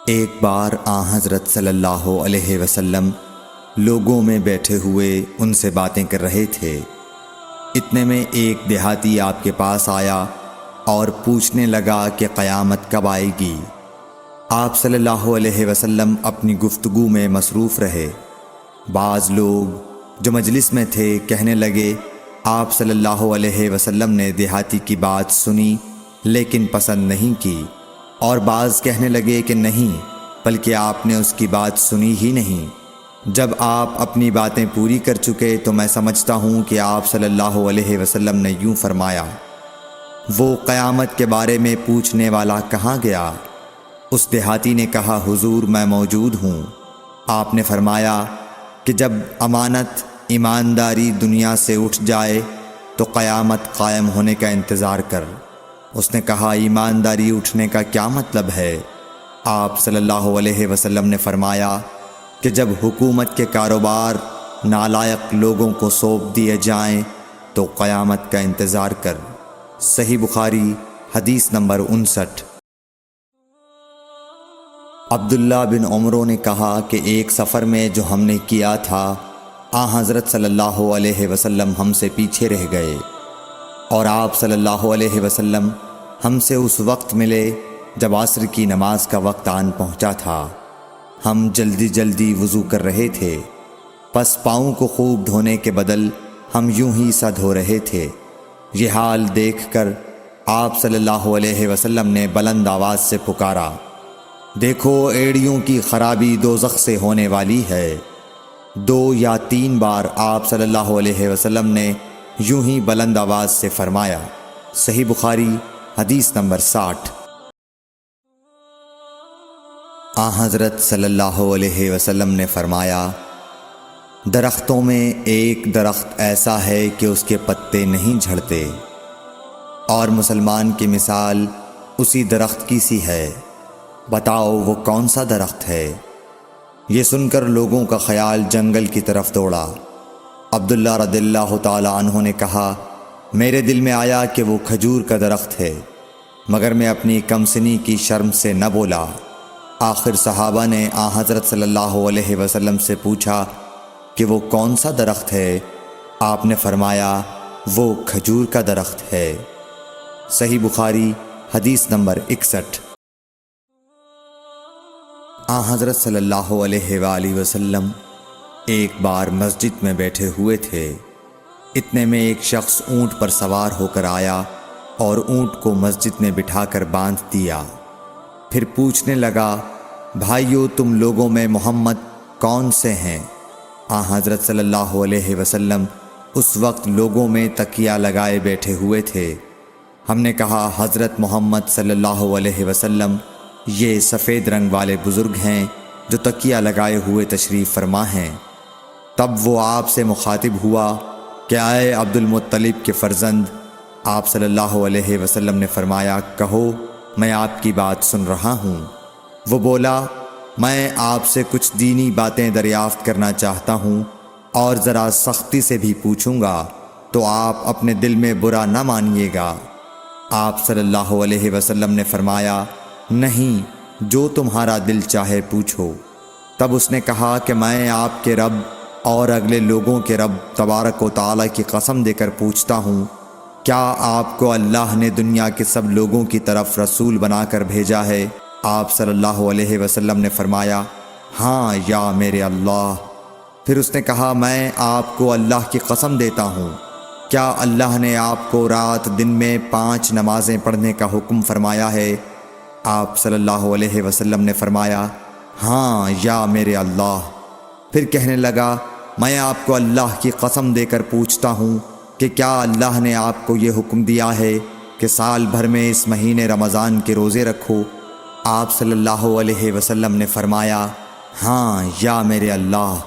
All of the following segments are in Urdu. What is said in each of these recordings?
ایک بار حضرت صلی اللہ علیہ وسلم لوگوں میں بیٹھے ہوئے ان سے باتیں کر رہے تھے۔ اتنے میں ایک دیہاتی آپ کے پاس آیا اور پوچھنے لگا کہ قیامت کب آئے گی۔ آپ صلی اللہ علیہ وسلم اپنی گفتگو میں مصروف رہے۔ بعض لوگ جو مجلس میں تھے کہنے لگے، آپ صلی اللہ علیہ وسلم نے دیہاتی کی بات سنی لیکن پسند نہیں کی، اور بعض کہنے لگے کہ نہیں، بلکہ آپ نے اس کی بات سنی ہی نہیں۔ جب آپ اپنی باتیں پوری کر چکے تو میں سمجھتا ہوں کہ آپ صلی اللہ علیہ وسلم نے یوں فرمایا، وہ قیامت کے بارے میں پوچھنے والا کہاں گیا؟ اس دیہاتی نے کہا، حضور میں موجود ہوں۔ آپ نے فرمایا کہ جب امانت ایمانداری دنیا سے اٹھ جائے تو قیامت قائم ہونے کا انتظار کر۔ اس نے کہا، ایمانداری اٹھنے کا کیا مطلب ہے؟ آپ صلی اللہ علیہ وسلم نے فرمایا کہ جب حکومت کے کاروبار نالائق لوگوں کو سونپ دیے جائیں تو قیامت کا انتظار کر۔ صحیح بخاری حدیث نمبر 59۔ عبداللہ بن عمرو نے کہا کہ ایک سفر میں جو ہم نے کیا تھا، حضرت صلی اللہ علیہ وسلم ہم سے پیچھے رہ گئے، اور آپ صلی اللہ علیہ وسلم ہم سے اس وقت ملے جب عصر کی نماز کا وقت آن پہنچا تھا۔ ہم جلدی جلدی وضو کر رہے تھے، پس پاؤں کو خوب دھونے کے بدل ہم یوں ہی سا دھو رہے تھے۔ یہ حال دیکھ کر آپ صلی اللہ علیہ وسلم نے بلند آواز سے پکارا، دیکھو ایڑیوں کی خرابی دوزخ سے ہونے والی ہے۔ 2 یا 3 بار آپ صلی اللہ علیہ وسلم نے یوں ہی بلند آواز سے فرمایا۔ صحیح بخاری حدیث نمبر 60۔ حضرت صلی اللہ علیہ وسلم نے فرمایا، درختوں میں ایک درخت ایسا ہے کہ اس کے پتے نہیں جھڑتے، اور مسلمان کی مثال اسی درخت کی سی ہے، بتاؤ وہ کون سا درخت ہے؟ یہ سن کر لوگوں کا خیال جنگل کی طرف دوڑا۔ عبداللہ رضی اللہ تعالی عنہ نے کہا، میرے دل میں آیا کہ وہ کھجور کا درخت ہے، مگر میں اپنی کمسنی کی شرم سے نہ بولا۔ آخر صحابہ نے حضرت صلی اللہ علیہ وسلم سے پوچھا کہ وہ کون سا درخت ہے؟ آپ نے فرمایا، وہ کھجور کا درخت ہے۔ صحیح بخاری حدیث نمبر 61۔ حضرت صلی اللہ علیہ وآلہ وسلم ایک بار مسجد میں بیٹھے ہوئے تھے۔ اتنے میں ایک شخص اونٹ پر سوار ہو کر آیا اور اونٹ کو مسجد میں بٹھا کر باندھ دیا۔ پھر پوچھنے لگا، بھائیو تم لوگوں میں محمد کون سے ہیں؟ حضرت صلی اللہ علیہ وسلم اس وقت لوگوں میں تکیہ لگائے بیٹھے ہوئے تھے۔ ہم نے کہا، حضرت محمد صلی اللہ علیہ وسلم یہ سفید رنگ والے بزرگ ہیں جو تکیہ لگائے ہوئے تشریف فرما ہیں۔ تب وہ آپ سے مخاطب ہوا کہ اے عبد المطلب کے فرزند۔ آپ صلی اللہ علیہ وسلم نے فرمایا، کہو میں آپ کی بات سن رہا ہوں۔ وہ بولا، میں آپ سے کچھ دینی باتیں دریافت کرنا چاہتا ہوں، اور ذرا سختی سے بھی پوچھوں گا تو آپ اپنے دل میں برا نہ مانیے گا۔ آپ صلی اللہ علیہ وسلم نے فرمایا، نہیں، جو تمہارا دل چاہے پوچھو۔ تب اس نے کہا کہ میں آپ کے رب اور اگلے لوگوں کے رب تبارک و تعالی کی قسم دے کر پوچھتا ہوں، کیا آپ کو اللہ نے دنیا کے سب لوگوں کی طرف رسول بنا کر بھیجا ہے؟ آپ صلی اللہ علیہ وسلم نے فرمایا، ہاں یا میرے اللہ۔ پھر اس نے کہا، میں آپ کو اللہ کی قسم دیتا ہوں، کیا اللہ نے آپ کو رات دن میں 5 نمازیں پڑھنے کا حکم فرمایا ہے؟ آپ صلی اللہ علیہ وسلم نے فرمایا، ہاں یا میرے اللہ۔ پھر کہنے لگا، میں آپ کو اللہ کی قسم دے کر پوچھتا ہوں کہ کیا اللہ نے آپ کو یہ حکم دیا ہے کہ سال بھر میں اس مہینے رمضان کے روزے رکھو؟ آپ صلی اللہ علیہ وسلم نے فرمایا، ہاں یا میرے اللہ۔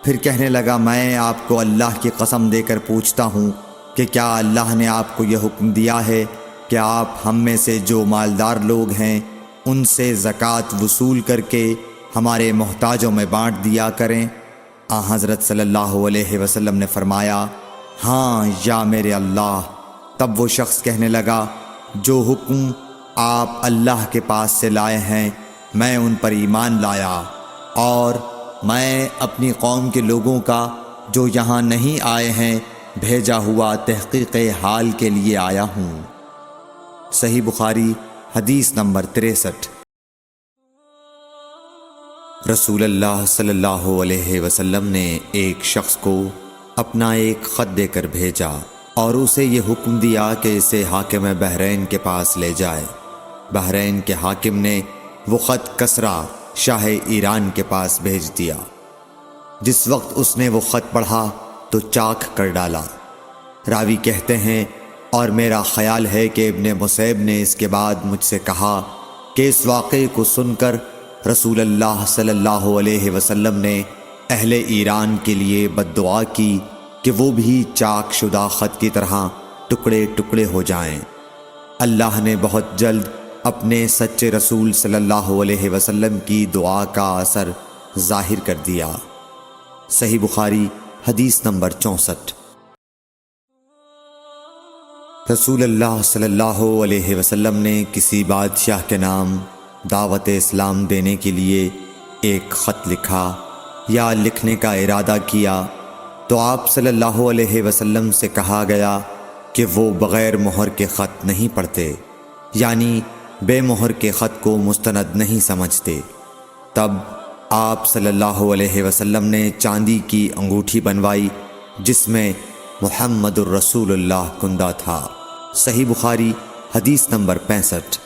پھر کہنے لگا، میں آپ کو اللہ کی قسم دے کر پوچھتا ہوں کہ کیا اللہ نے آپ کو یہ حکم دیا ہے کہ آپ ہم میں سے جو مالدار لوگ ہیں ان سے زکوٰۃ وصول کر کے ہمارے محتاجوں میں بانٹ دیا کریں؟ حضرت صلی اللہ علیہ وسلم نے فرمایا، ہاں یا میرے اللہ۔ تب وہ شخص کہنے لگا، جو حکم آپ اللہ کے پاس سے لائے ہیں میں ان پر ایمان لایا اور میں اپنی قوم کے لوگوں کا جو یہاں نہیں آئے ہیں بھیجا ہوا تحقیق حال کے لیے آیا ہوں۔ صحیح بخاری حدیث نمبر 63۔ رسول اللہ صلی اللہ علیہ وسلم نے ایک شخص کو اپنا ایک خط دے کر بھیجا اور اسے یہ حکم دیا کہ اسے حاکم بحرین کے پاس لے جائے۔ بحرین کے حاکم نے وہ خط کسریٰ شاہ ایران کے پاس بھیج دیا۔ جس وقت اس نے وہ خط پڑھا تو چاک کر ڈالا۔ راوی کہتے ہیں اور میرا خیال ہے کہ ابن مسیب نے اس کے بعد مجھ سے کہا کہ اس واقعے کو سن کر رسول اللہ صلی اللہ علیہ وسلم نے اہل ایران کے لیے بد دعا کی کہ وہ بھی چاک شدہ خط کی طرح ٹکڑے ٹکڑے ہو جائیں۔ اللہ نے بہت جلد اپنے سچے رسول صلی اللہ علیہ وسلم کی دعا کا اثر ظاہر کر دیا۔ صحیح بخاری حدیث نمبر 64۔ رسول اللہ صلی اللہ علیہ وسلم نے کسی بادشاہ کے نام دعوت اسلام دینے کے لیے ایک خط لکھا یا لکھنے کا ارادہ کیا تو آپ صلی اللہ علیہ وسلم سے کہا گیا کہ وہ بغیر مہر کے خط نہیں پڑھتے، یعنی بے مہر کے خط کو مستند نہیں سمجھتے۔ تب آپ صلی اللہ علیہ وسلم نے چاندی کی انگوٹھی بنوائی جس میں محمد الرسول اللہ کندہ تھا۔ صحیح بخاری حدیث نمبر 65۔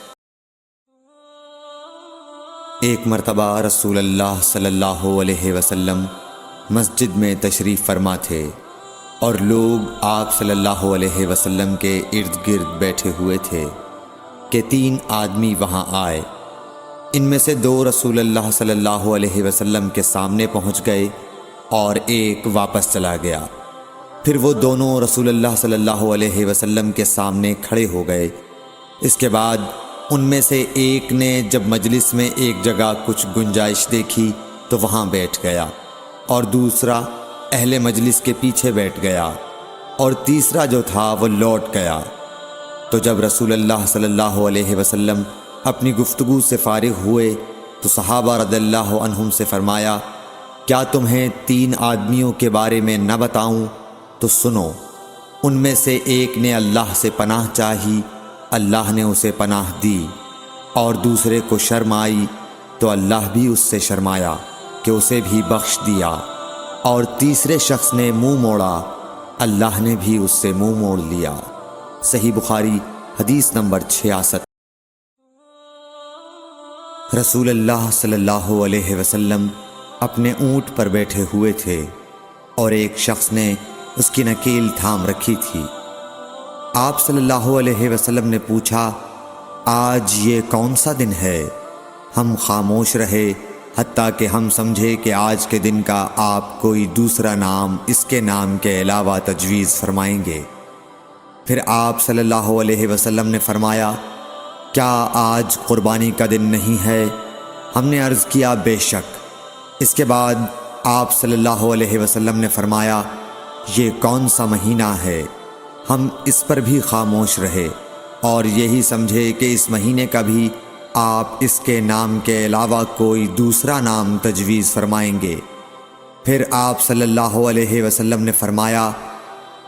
ایک مرتبہ رسول اللہ صلی اللہ علیہ وسلم مسجد میں تشریف فرما تھے اور لوگ آپ صلی اللہ علیہ وسلم کے ارد گرد بیٹھے ہوئے تھے کہ 3 آدمی وہاں آئے۔ ان میں سے 2 رسول اللہ صلی اللہ علیہ وسلم کے سامنے پہنچ گئے اور ایک واپس چلا گیا۔ پھر وہ دونوں رسول اللہ صلی اللہ علیہ وسلم کے سامنے کھڑے ہو گئے۔ اس کے بعد ان میں سے ایک نے جب مجلس میں ایک جگہ کچھ گنجائش دیکھی تو وہاں بیٹھ گیا، اور دوسرا اہل مجلس کے پیچھے بیٹھ گیا، اور تیسرا جو تھا وہ لوٹ گیا۔ تو جب رسول اللہ صلی اللہ علیہ وسلم اپنی گفتگو سے فارغ ہوئے تو صحابہ رضی اللہ عنہم سے فرمایا، کیا تمہیں 3 آدمیوں کے بارے میں نہ بتاؤں؟ تو سنو۔ ان میں سے ایک نے اللہ سے پناہ چاہی، اللہ نے اسے پناہ دی، اور دوسرے کو شرم آئی تو اللہ بھی اس سے شرمایا کہ اسے بھی بخش دیا، اور تیسرے شخص نے منہ موڑا، اللہ نے بھی اس سے منہ موڑ لیا۔ صحیح بخاری حدیث نمبر 66۔ رسول اللہ صلی اللہ علیہ وسلم اپنے اونٹ پر بیٹھے ہوئے تھے اور ایک شخص نے اس کی نکیل تھام رکھی تھی۔ آپ صلی اللہ علیہ وسلم نے پوچھا، آج یہ کون سا دن ہے؟ ہم خاموش رہے حتیٰ کہ ہم سمجھے کہ آج کے دن کا آپ کوئی دوسرا نام اس کے نام کے علاوہ تجویز فرمائیں گے۔ پھر آپ صلی اللہ علیہ وسلم نے فرمایا، کیا آج قربانی کا دن نہیں ہے؟ ہم نے عرض کیا، بے شک۔ اس کے بعد آپ صلی اللہ علیہ وسلم نے فرمایا، یہ کون سا مہینہ ہے؟ ہم اس پر بھی خاموش رہے اور یہی سمجھے کہ اس مہینے کا بھی آپ اس کے نام کے علاوہ کوئی دوسرا نام تجویز فرمائیں گے۔ پھر آپ صلی اللہ علیہ وسلم نے فرمایا،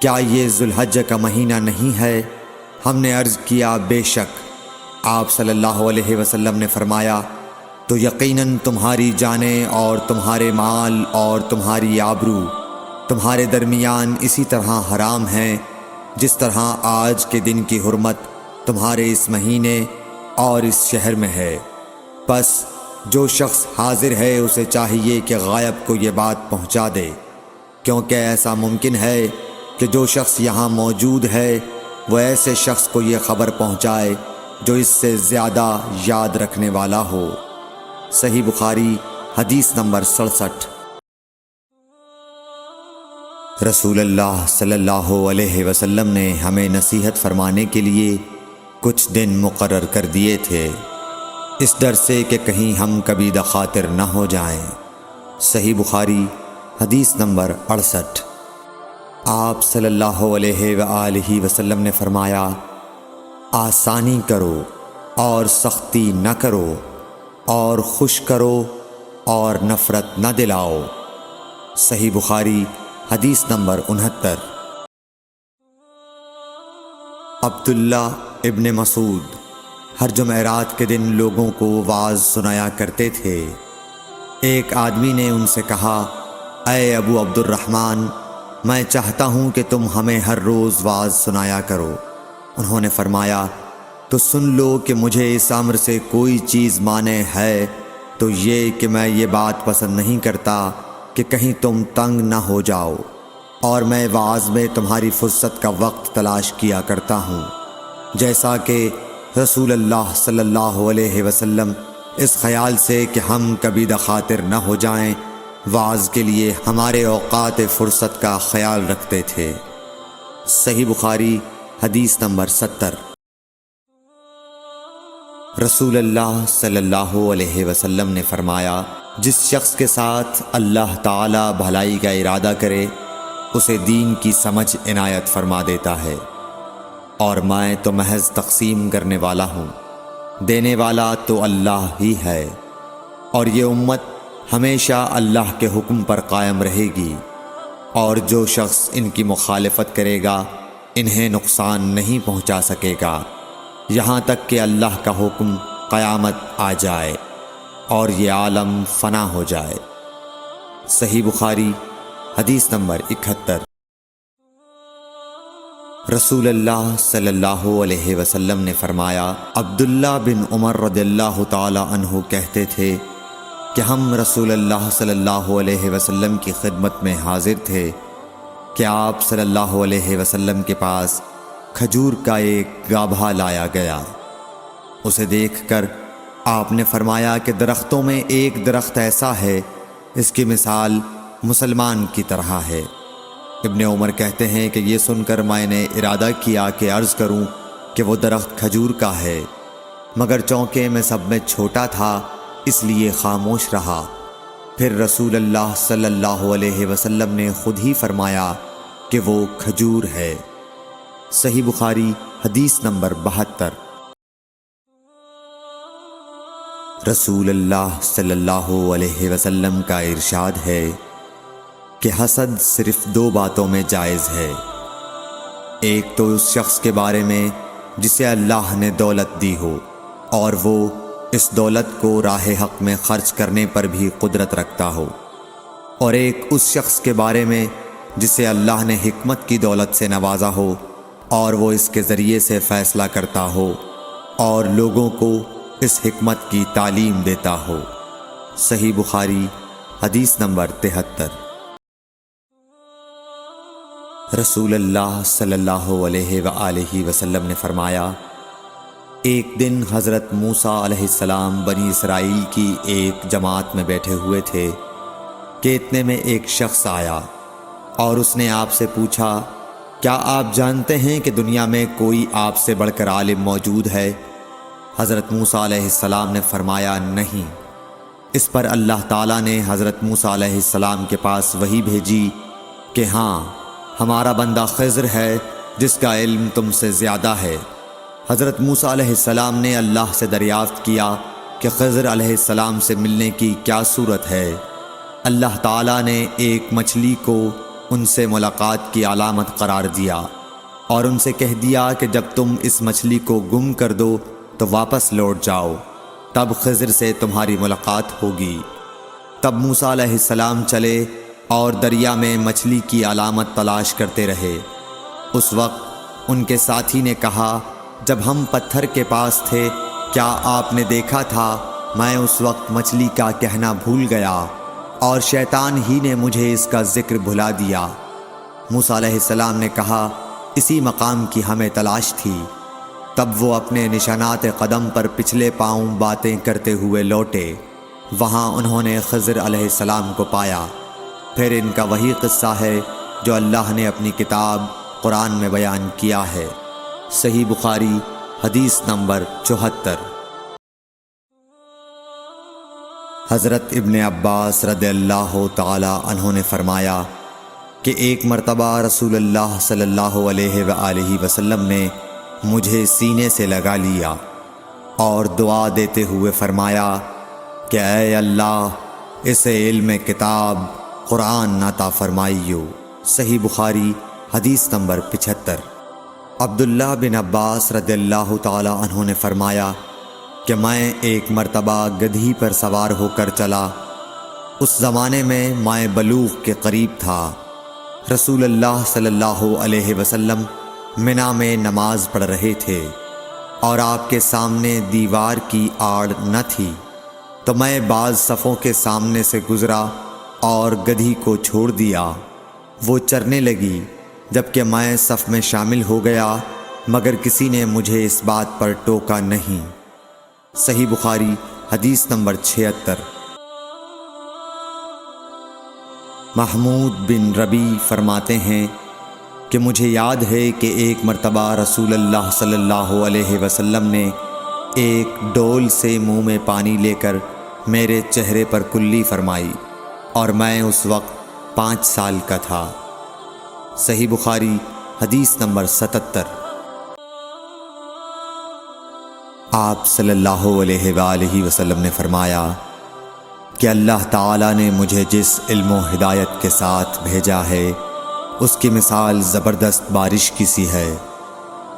کیا یہ ذو الحجہ کا مہینہ نہیں ہے؟ ہم نے عرض کیا، بے شک۔ آپ صلی اللہ علیہ وسلم نے فرمایا، تو یقیناً تمہاری جانیں اور تمہارے مال اور تمہاری آبرو تمہارے درمیان اسی طرح حرام ہیں جس طرح آج کے دن کی حرمت تمہارے اس مہینے اور اس شہر میں ہے۔ پس جو شخص حاضر ہے اسے چاہیے کہ غائب کو یہ بات پہنچا دے، کیونکہ ایسا ممکن ہے کہ جو شخص یہاں موجود ہے وہ ایسے شخص کو یہ خبر پہنچائے جو اس سے زیادہ یاد رکھنے والا ہو۔ صحیح بخاری حدیث نمبر 67۔ رسول اللہ صلی اللہ علیہ وسلم نے ہمیں نصیحت فرمانے کے لیے کچھ دن مقرر کر دیے تھے، اس ڈر سے کہ کہیں ہم کبھی دخاطر نہ ہو جائیں۔ صحیح بخاری حدیث نمبر 68۔ آپ صلی اللہ علیہ وآلہ وسلم نے فرمایا، آسانی کرو اور سختی نہ کرو، اور خوش کرو اور نفرت نہ دلاؤ۔ صحیح بخاری حدیث نمبر 69۔ عبداللہ ابن مسعود ہر جمعرات کے دن لوگوں کو واعظ سنایا کرتے تھے۔ ایک آدمی نے ان سے کہا، اے ابو عبد الرحمن، میں چاہتا ہوں کہ تم ہمیں ہر روز واعظ سنایا کرو۔ انہوں نے فرمایا، تو سن لو کہ مجھے اس امر سے کوئی چیز مانع ہے تو یہ کہ میں یہ بات پسند نہیں کرتا کہ کہیں تم تنگ نہ ہو جاؤ، اور میں واعظ میں تمہاری فرصت کا وقت تلاش کیا کرتا ہوں، جیسا کہ رسول اللہ صلی اللہ علیہ وسلم اس خیال سے کہ ہم کبھی دخاطر نہ ہو جائیں واعظ کے لیے ہمارے اوقات فرصت کا خیال رکھتے تھے۔ صحیح بخاری حدیث نمبر 70۔ رسول اللہ صلی اللہ علیہ وسلم نے فرمایا، جس شخص کے ساتھ اللہ تعالی بھلائی کا ارادہ کرے اسے دین کی سمجھ عنایت فرما دیتا ہے، اور میں تو محض تقسیم کرنے والا ہوں، دینے والا تو اللہ ہی ہے، اور یہ امت ہمیشہ اللہ کے حکم پر قائم رہے گی، اور جو شخص ان کی مخالفت کرے گا انہیں نقصان نہیں پہنچا سکے گا یہاں تک کہ اللہ کا حکم قیامت آ جائے اور یہ عالم فنا ہو جائے۔ صحیح بخاری حدیث نمبر 71۔ رسول اللہ صلی اللہ علیہ وسلم نے فرمایا، عبداللہ بن عمر رضی اللہ تعالی عنہ کہتے تھے کہ ہم رسول اللہ صلی اللہ علیہ وسلم کی خدمت میں حاضر تھے کہ آپ صلی اللہ علیہ وسلم کے پاس کھجور کا ایک گابھا لایا گیا۔ اسے دیکھ کر آپ نے فرمایا کہ درختوں میں ایک درخت ایسا ہے اس کی مثال مسلمان کی طرح ہے۔ ابن عمر کہتے ہیں کہ یہ سن کر میں نے ارادہ کیا کہ عرض کروں کہ وہ درخت کھجور کا ہے، مگر چونکہ میں سب میں چھوٹا تھا اس لیے خاموش رہا۔ پھر رسول اللہ صلی اللہ علیہ وسلم نے خود ہی فرمایا کہ وہ کھجور ہے۔ صحیح بخاری حدیث نمبر 72۔ رسول اللہ صلی اللہ علیہ وسلم کا ارشاد ہے کہ حسد صرف دو باتوں میں جائز ہے، ایک تو اس شخص کے بارے میں جسے اللہ نے دولت دی ہو اور وہ اس دولت کو راہ حق میں خرچ کرنے پر بھی قدرت رکھتا ہو، اور ایک اس شخص کے بارے میں جسے اللہ نے حکمت کی دولت سے نوازا ہو اور وہ اس کے ذریعے سے فیصلہ کرتا ہو اور لوگوں کو اس حکمت کی تعلیم دیتا ہو۔ صحیح بخاری حدیث نمبر 73۔ رسول اللہ صلی اللہ علیہ وآلہ وسلم نے فرمایا، ایک دن حضرت موسیٰ علیہ السلام بنی اسرائیل کی ایک جماعت میں بیٹھے ہوئے تھے کہ اتنے میں ایک شخص آیا اور اس نے آپ سے پوچھا، کیا آپ جانتے ہیں کہ دنیا میں کوئی آپ سے بڑھ کر عالم موجود ہے؟ حضرت موسیٰ علیہ السلام نے فرمایا، نہیں۔ اس پر اللہ تعالیٰ نے حضرت موسیٰ علیہ السلام کے پاس وحی بھیجی کہ ہاں، ہمارا بندہ خضر ہے جس کا علم تم سے زیادہ ہے۔ حضرت موسیٰ علیہ السلام نے اللہ سے دریافت کیا کہ خضر علیہ السلام سے ملنے کی کیا صورت ہے؟ اللہ تعالیٰ نے ایک مچھلی کو ان سے ملاقات کی علامت قرار دیا اور ان سے کہہ دیا کہ جب تم اس مچھلی کو گم کر دو تو واپس لوٹ جاؤ، تب خضر سے تمہاری ملاقات ہوگی۔ تب موسیٰ علیہ السلام چلے اور دریا میں مچھلی کی علامت تلاش کرتے رہے۔ اس وقت ان کے ساتھی نے کہا، جب ہم پتھر کے پاس تھے کیا آپ نے دیکھا تھا؟ میں اس وقت مچھلی کا کہنا بھول گیا اور شیطان ہی نے مجھے اس کا ذکر بھلا دیا۔ موسیٰ علیہ السلام نے کہا، اسی مقام کی ہمیں تلاش تھی۔ تب وہ اپنے نشانات قدم پر پچھلے پاؤں باتیں کرتے ہوئے لوٹے۔ وہاں انہوں نے خضر علیہ السلام کو پایا۔ پھر ان کا وہی قصہ ہے جو اللہ نے اپنی کتاب قرآن میں بیان کیا ہے۔ صحیح بخاری حدیث نمبر 74۔ حضرت ابن عباس رضی اللہ تعالی عنہ نے فرمایا کہ ایک مرتبہ رسول اللہ صلی اللہ علیہ وآلہ وسلم نے مجھے سینے سے لگا لیا اور دعا دیتے ہوئے فرمایا، کہ اے اللہ اسے علم کتاب قرآن عطا فرمائیو۔ صحیح بخاری حدیث نمبر 75۔ عبداللہ بن عباس رضی اللہ تعالی عنہ نے فرمایا کہ میں ایک مرتبہ گدھی پر سوار ہو کر چلا۔ اس زمانے میں مائے بلوغ کے قریب تھا۔ رسول اللہ صلی اللہ علیہ وسلم منی میں نماز پڑھ رہے تھے اور آپ کے سامنے دیوار کی آڑ نہ تھی، تو میں بعض صفوں کے سامنے سے گزرا اور گدھی کو چھوڑ دیا۔ وہ چرنے لگی، جبکہ میں صف میں شامل ہو گیا، مگر کسی نے مجھے اس بات پر ٹوکا نہیں۔ صحیح بخاری حدیث نمبر 76۔ محمود بن ربی فرماتے ہیں کہ مجھے یاد ہے کہ ایک مرتبہ رسول اللہ صلی اللہ علیہ وسلم نے ایک ڈول سے منہ میں پانی لے کر میرے چہرے پر کلی فرمائی، اور میں اس وقت 5 سال کا تھا۔ صحیح بخاری حدیث نمبر 77۔ آپ صلی اللہ علیہ وآلہ وسلم نے فرمایا کہ اللہ تعالیٰ نے مجھے جس علم و ہدایت کے ساتھ بھیجا ہے اس کی مثال زبردست بارش کی سی ہے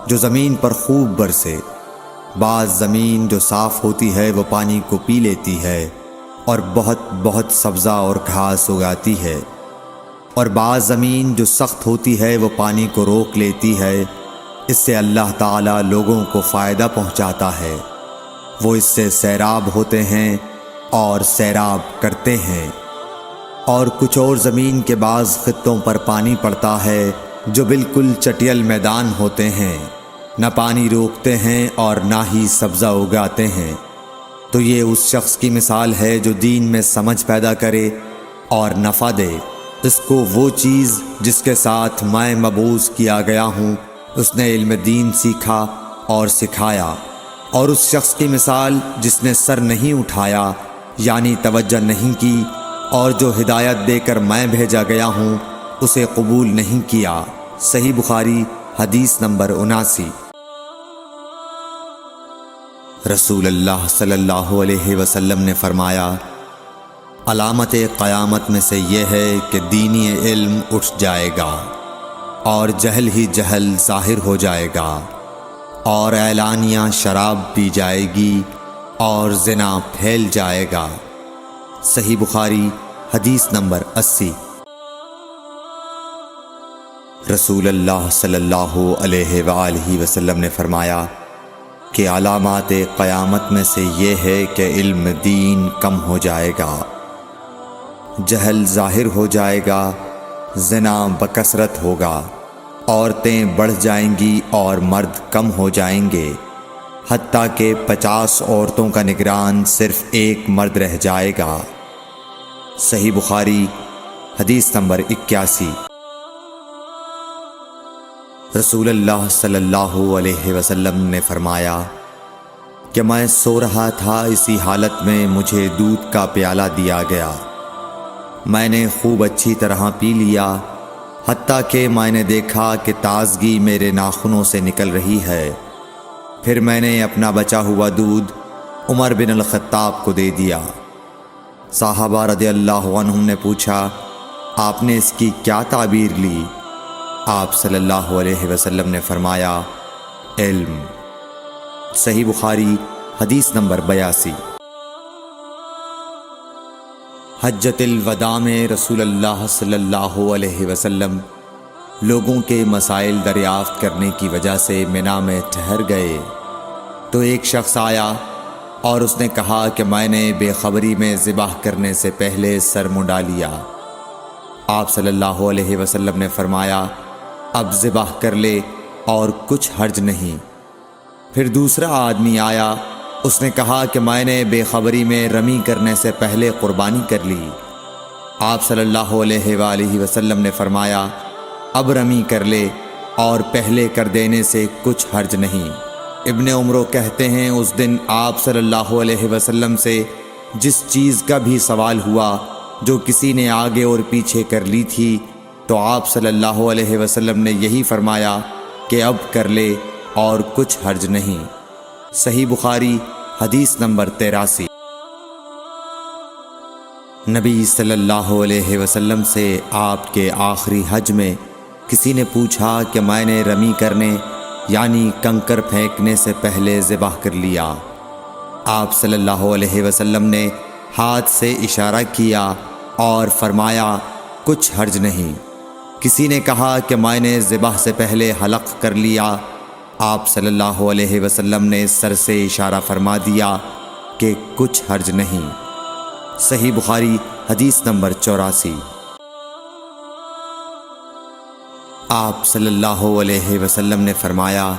جو زمین پر خوب برسے۔ بعض زمین جو صاف ہوتی ہے وہ پانی کو پی لیتی ہے اور بہت سبزہ اور گھاس اگاتی ہے، اور بعض زمین جو سخت ہوتی ہے وہ پانی کو روک لیتی ہے۔ اس سے اللہ تعالیٰ لوگوں کو فائدہ پہنچاتا ہے، وہ اس سے سیراب ہوتے ہیں اور سیراب کرتے ہیں۔ اور کچھ اور زمین کے بعض خطوں پر پانی پڑتا ہے جو بالکل چٹیل میدان ہوتے ہیں، نہ پانی روکتے ہیں اور نہ ہی سبزہ اگاتے ہیں۔ تو یہ اس شخص کی مثال ہے جو دین میں سمجھ پیدا کرے اور نفع دے۔ اس کو وہ چیز جس کے ساتھ میں مبعوث کیا گیا ہوں اس نے علم دین سیکھا اور سکھایا، اور اس شخص کی مثال جس نے سر نہیں اٹھایا یعنی توجہ نہیں کی، اور جو ہدایت دے کر میں بھیجا گیا ہوں اسے قبول نہیں کیا۔ صحیح بخاری حدیث نمبر 79۔ رسول اللہ صلی اللہ علیہ وسلم نے فرمایا، علامت قیامت میں سے یہ ہے کہ دینی علم اٹھ جائے گا اور جہل ہی جہل ظاہر ہو جائے گا، اور اعلانیہ شراب پی جائے گی اور زنا پھیل جائے گا۔ صحیح بخاری حدیث نمبر 80۔ رسول اللہ صلی اللہ علیہ وآلہ وسلم نے فرمایا کہ علامات قیامت میں سے یہ ہے کہ علم دین کم ہو جائے گا، جہل ظاہر ہو جائے گا، زنا بکثرت ہوگا، عورتیں بڑھ جائیں گی اور مرد کم ہو جائیں گے، حتیٰ کہ 50 عورتوں کا نگران صرف ایک مرد رہ جائے گا۔ صحیح بخاری حدیث نمبر 81۔ رسول اللہ صلی اللہ علیہ وسلم نے فرمایا کہ میں سو رہا تھا، اسی حالت میں مجھے دودھ کا پیالہ دیا گیا، میں نے خوب اچھی طرح پی لیا، حتیٰ کہ میں نے دیکھا کہ تازگی میرے ناخنوں سے نکل رہی ہے۔ پھر میں نے اپنا بچا ہوا دودھ عمر بن الخطاب کو دے دیا۔ صحابہ رضی اللہ عنہم نے پوچھا، آپ نے اس کی کیا تعبیر لی؟ آپ صلی اللہ علیہ وسلم نے فرمایا، علم۔ صحیح بخاری حدیث نمبر 82۔ حجۃ الوداع میں رسول اللہ صلی اللہ علیہ وسلم لوگوں کے مسائل دریافت کرنے کی وجہ سے منی میں ٹھہر گئے، تو ایک شخص آیا اور اس نے کہا کہ میں نے بے خبری میں ذبح کرنے سے پہلے سر منڈا لیا۔ آپ صلی اللہ علیہ وسلم نے فرمایا، اب ذبح کر لے اور کچھ حرج نہیں۔ پھر دوسرا آدمی آیا، اس نے کہا کہ میں نے بے خبری میں رمی کرنے سے پہلے قربانی کر لی۔ آپ صلی اللہ علیہ وآلہ وسلم نے فرمایا، اب رمی کر لے اور پہلے کر دینے سے کچھ حرج نہیں۔ ابن عمرو کہتے ہیں اس دن آپ صلی اللہ علیہ وسلم سے جس چیز کا بھی سوال ہوا جو کسی نے آگے اور پیچھے کر لی تھی، تو آپ صلی اللہ علیہ وسلم نے یہی فرمایا کہ اب کر لے اور کچھ حرج نہیں۔ صحیح بخاری حدیث نمبر 83۔ نبی صلی اللہ علیہ وسلم سے آپ کے آخری حج میں کسی نے پوچھا کہ میں نے رمی کرنے یعنی کنکر پھینکنے سے پہلے ذبح کر لیا۔ آپ صلی اللہ علیہ وسلم نے ہاتھ سے اشارہ کیا اور فرمایا کچھ حرج نہیں۔ کسی نے کہا کہ میں نے ذبح سے پہلے حلق کر لیا۔ آپ صلی اللہ علیہ وسلم نے سر سے اشارہ فرما دیا کہ کچھ حرج نہیں۔ صحیح بخاری حدیث نمبر 84۔ آپ صلی اللہ علیہ وسلم نے فرمایا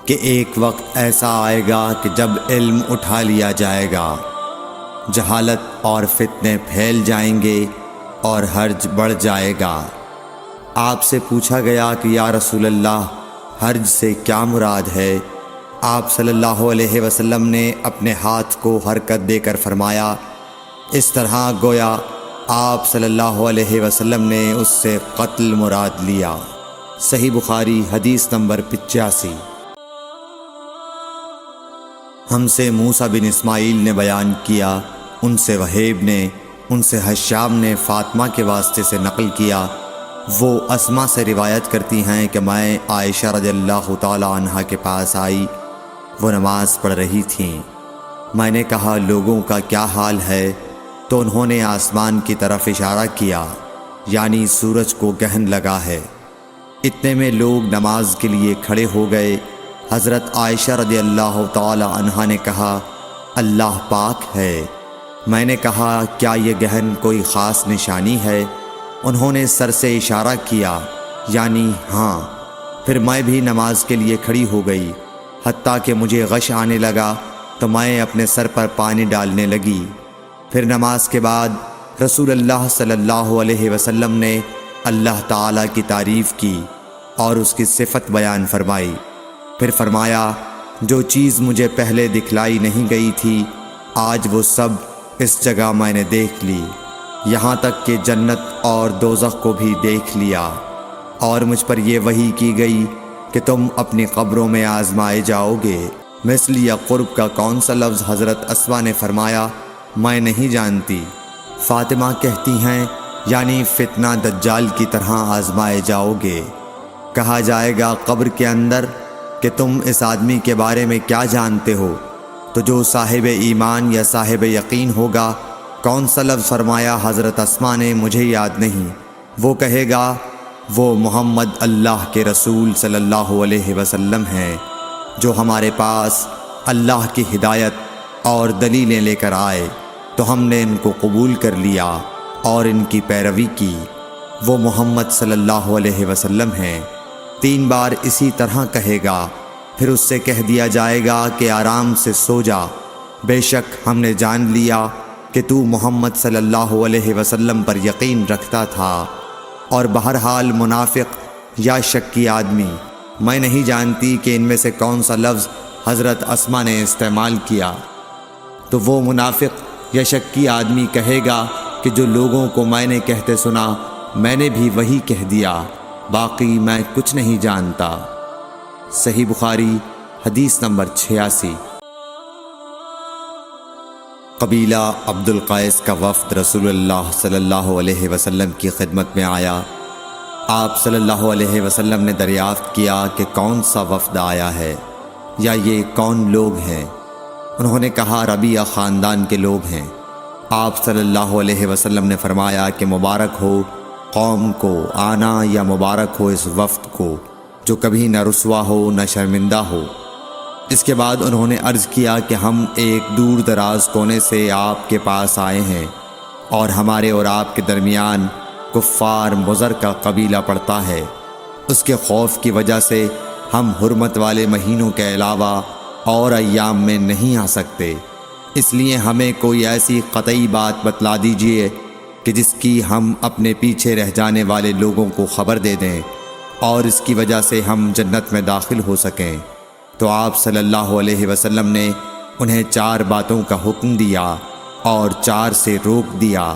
کہ ایک وقت ایسا آئے گا کہ جب علم اٹھا لیا جائے گا، جہالت اور فتنے پھیل جائیں گے اور حرج بڑھ جائے گا۔ آپ سے پوچھا گیا کہ یا رسول اللہ حرج سے کیا مراد ہے؟ آپ صلی اللہ علیہ وسلم نے اپنے ہاتھ کو حرکت دے کر فرمایا، اس طرح گویا آپ صلی اللہ علیہ وسلم نے اس سے قتل مراد لیا۔ صحیح بخاری حدیث نمبر 85۔ ہم سے موسیٰ بن اسماعیل نے بیان کیا، ان سے وہیب نے، ان سے حشام نے فاطمہ کے واسطے سے نقل کیا۔ وہ اسما سے روایت کرتی ہیں کہ میں عائشہ رضی اللہ تعالی عنہا کے پاس آئی، وہ نماز پڑھ رہی تھیں۔ میں نے کہا لوگوں کا کیا حال ہے؟ تو انہوں نے آسمان کی طرف اشارہ کیا، یعنی سورج کو گہن لگا ہے۔ اتنے میں لوگ نماز کے لیے کھڑے ہو گئے۔ حضرت عائشہ رضی اللہ تعالی عنہا نے کہا اللہ پاک ہے۔ میں نے کہا کیا یہ گہن کوئی خاص نشانی ہے؟ انہوں نے سر سے اشارہ کیا، یعنی ہاں۔ پھر میں بھی نماز کے لیے کھڑی ہو گئی، حتیٰ کہ مجھے غش آنے لگا تو میں اپنے سر پر پانی ڈالنے لگی۔ پھر نماز کے بعد رسول اللہ صلی اللہ علیہ وسلم نے اللہ تعالیٰ کی تعریف کی اور اس کی صفت بیان فرمائی۔ پھر فرمایا جو چیز مجھے پہلے دکھلائی نہیں گئی تھی آج وہ سب اس جگہ میں نے دیکھ لی، یہاں تک کہ جنت اور دوزخ کو بھی دیکھ لیا۔ اور مجھ پر یہ وحی کی گئی کہ تم اپنی قبروں میں آزمائے جاؤ گے۔ مثل یا قرب کا کون سا لفظ؟ حضرت اسما نے فرمایا میں نہیں جانتی۔ فاطمہ کہتی ہیں یعنی فتنہ دجال کی طرح آزمائے جاؤ گے۔ کہا جائے گا قبر کے اندر کہ تم اس آدمی کے بارے میں کیا جانتے ہو؟ تو جو صاحب ایمان یا صاحب یقین ہوگا۔ کون سا لفظ فرمایا؟ حضرت اسما نے مجھے یاد نہیں۔ وہ کہے گا وہ محمد اللہ کے رسول صلی اللہ علیہ وسلم ہیں جو ہمارے پاس اللہ کی ہدایت اور دلیلیں لے کر آئے تو ہم نے ان کو قبول کر لیا اور ان کی پیروی کی۔ وہ محمد صلی اللہ علیہ وسلم ہیں۔ 3 بار اسی طرح کہے گا، پھر اس سے کہہ دیا جائے گا کہ آرام سے سو جا، بے شک ہم نے جان لیا کہ تو محمد صلی اللہ علیہ وسلم پر یقین رکھتا تھا۔ اور بہرحال منافق یا شکی آدمی، میں نہیں جانتی کہ ان میں سے کون سا لفظ حضرت اسما نے استعمال کیا۔ تو وہ منافق یا شکی آدمی کہے گا کہ جو لوگوں کو میں نے کہتے سنا میں نے بھی وہی کہہ دیا، باقی میں کچھ نہیں جانتا۔ صحیح بخاری حدیث نمبر 86۔ قبیلہ عبد القیس کا وفد رسول اللہ صلی اللہ علیہ وسلم کی خدمت میں آیا۔ آپ صلی اللہ علیہ وسلم نے دریافت کیا کہ کون سا وفد آیا ہے یا یہ کون لوگ ہیں؟ انہوں نے کہا ربیعہ خاندان کے لوگ ہیں۔ آپ صلی اللہ علیہ وسلم نے فرمایا کہ مبارک ہو قوم کو آنا یا مبارک ہو اس وفد کو جو کبھی نہ رسوا ہو نہ شرمندہ ہو۔ اس کے بعد انہوں نے عرض کیا کہ ہم ایک دور دراز کونے سے آپ کے پاس آئے ہیں اور ہمارے اور آپ کے درمیان کفار مضر کا قبیلہ پڑتا ہے۔ اس کے خوف کی وجہ سے ہم حرمت والے مہینوں کے علاوہ اور ایام میں نہیں آ سکتے، اس لیے ہمیں کوئی ایسی قطعی بات بتلا دیجئے کہ جس کی ہم اپنے پیچھے رہ جانے والے لوگوں کو خبر دے دیں اور اس کی وجہ سے ہم جنت میں داخل ہو سکیں۔ تو آپ صلی اللہ علیہ وسلم نے انہیں 4 باتوں کا حکم دیا اور 4 سے روک دیا۔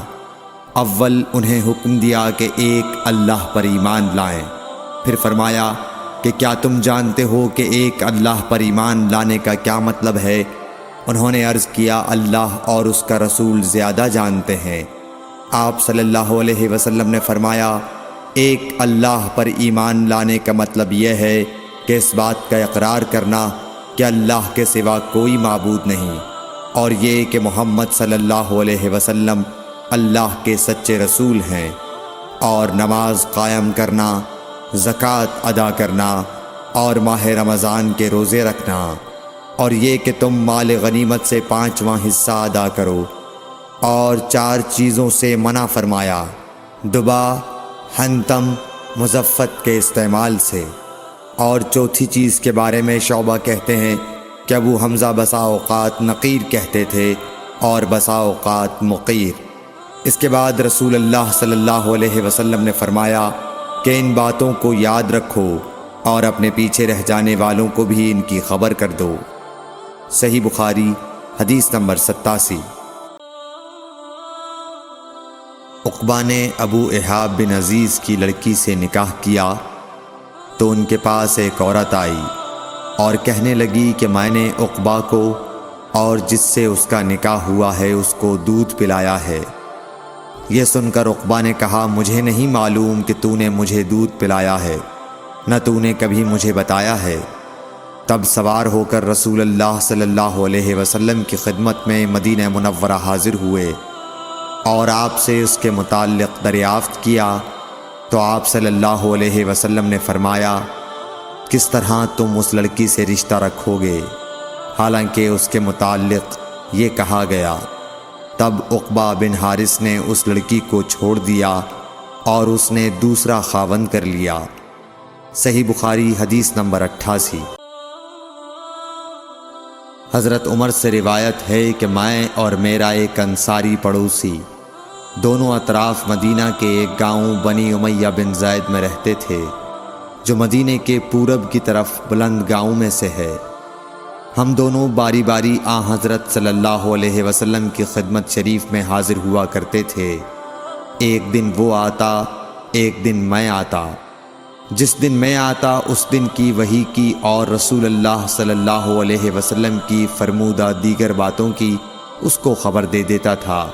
اول انہیں حکم دیا کہ ایک اللہ پر ایمان لائیں۔ پھر فرمایا کہ کیا تم جانتے ہو کہ ایک اللہ پر ایمان لانے کا کیا مطلب ہے؟ انہوں نے عرض کیا اللہ اور اس کا رسول زیادہ جانتے ہیں۔ آپ صلی اللہ علیہ وسلم نے فرمایا ایک اللہ پر ایمان لانے کا مطلب یہ ہے کہ اس بات کا اقرار کرنا کہ اللہ کے سوا کوئی معبود نہیں، اور یہ کہ محمد صلی اللہ علیہ وسلم اللہ کے سچے رسول ہیں، اور نماز قائم کرنا، زکوٰۃ ادا کرنا اور ماہ رمضان کے روزے رکھنا، اور یہ کہ تم مال غنیمت سے 5واں حصہ ادا کرو، اور 4 چیزوں سے منع فرمایا، دبا، حنتم، مزفت کے استعمال سے۔ اور چوتھی چیز کے بارے میں شعبہ کہتے ہیں کہ ابو حمزہ بسا اوقات نقیر کہتے تھے اور بسا اوقات مقیر۔ اس کے بعد رسول اللہ صلی اللہ علیہ وسلم نے فرمایا کہ ان باتوں کو یاد رکھو اور اپنے پیچھے رہ جانے والوں کو بھی ان کی خبر کر دو۔ صحیح بخاری حدیث نمبر 87۔ عقبہ نے ابو احاب بن عزیز کی لڑکی سے نکاح کیا تو ان کے پاس ایک عورت آئی اور کہنے لگی کہ میں نے عقبہ کو اور جس سے اس کا نکاح ہوا ہے اس کو دودھ پلایا ہے۔ یہ سن کر عقبہ نے کہا مجھے نہیں معلوم کہ تو نے مجھے دودھ پلایا ہے، نہ تو نے کبھی مجھے بتایا ہے۔ تب سوار ہو کر رسول اللہ صلی اللہ علیہ وسلم کی خدمت میں مدینہ منورہ حاضر ہوئے اور آپ سے اس کے متعلق دریافت کیا تو آپ صلی اللہ علیہ وسلم نے فرمایا کس طرح تم اس لڑکی سے رشتہ رکھو گے، حالانکہ اس کے متعلق یہ کہا گیا۔ تب عقبہ بن حارث نے اس لڑکی کو چھوڑ دیا اور اس نے دوسرا خاوند کر لیا۔ صحیح بخاری حدیث نمبر 88۔ حضرت عمر سے روایت ہے کہ میں اور میرا ایک انصاری پڑوسی دونوں اطراف مدینہ کے ایک گاؤں بنی امیہ بن زید میں رہتے تھے، جو مدینے کے پورب کی طرف بلند گاؤں میں سے ہے۔ ہم دونوں باری باری حضرت صلی اللہ علیہ وسلم کی خدمت شریف میں حاضر ہوا کرتے تھے۔ ایک دن وہ آتا، ایک دن میں آتا۔ جس دن میں آتا اس دن کی وحی کی اور رسول اللہ صلی اللہ علیہ وسلم کی فرمودہ دیگر باتوں کی اس کو خبر دے دیتا تھا،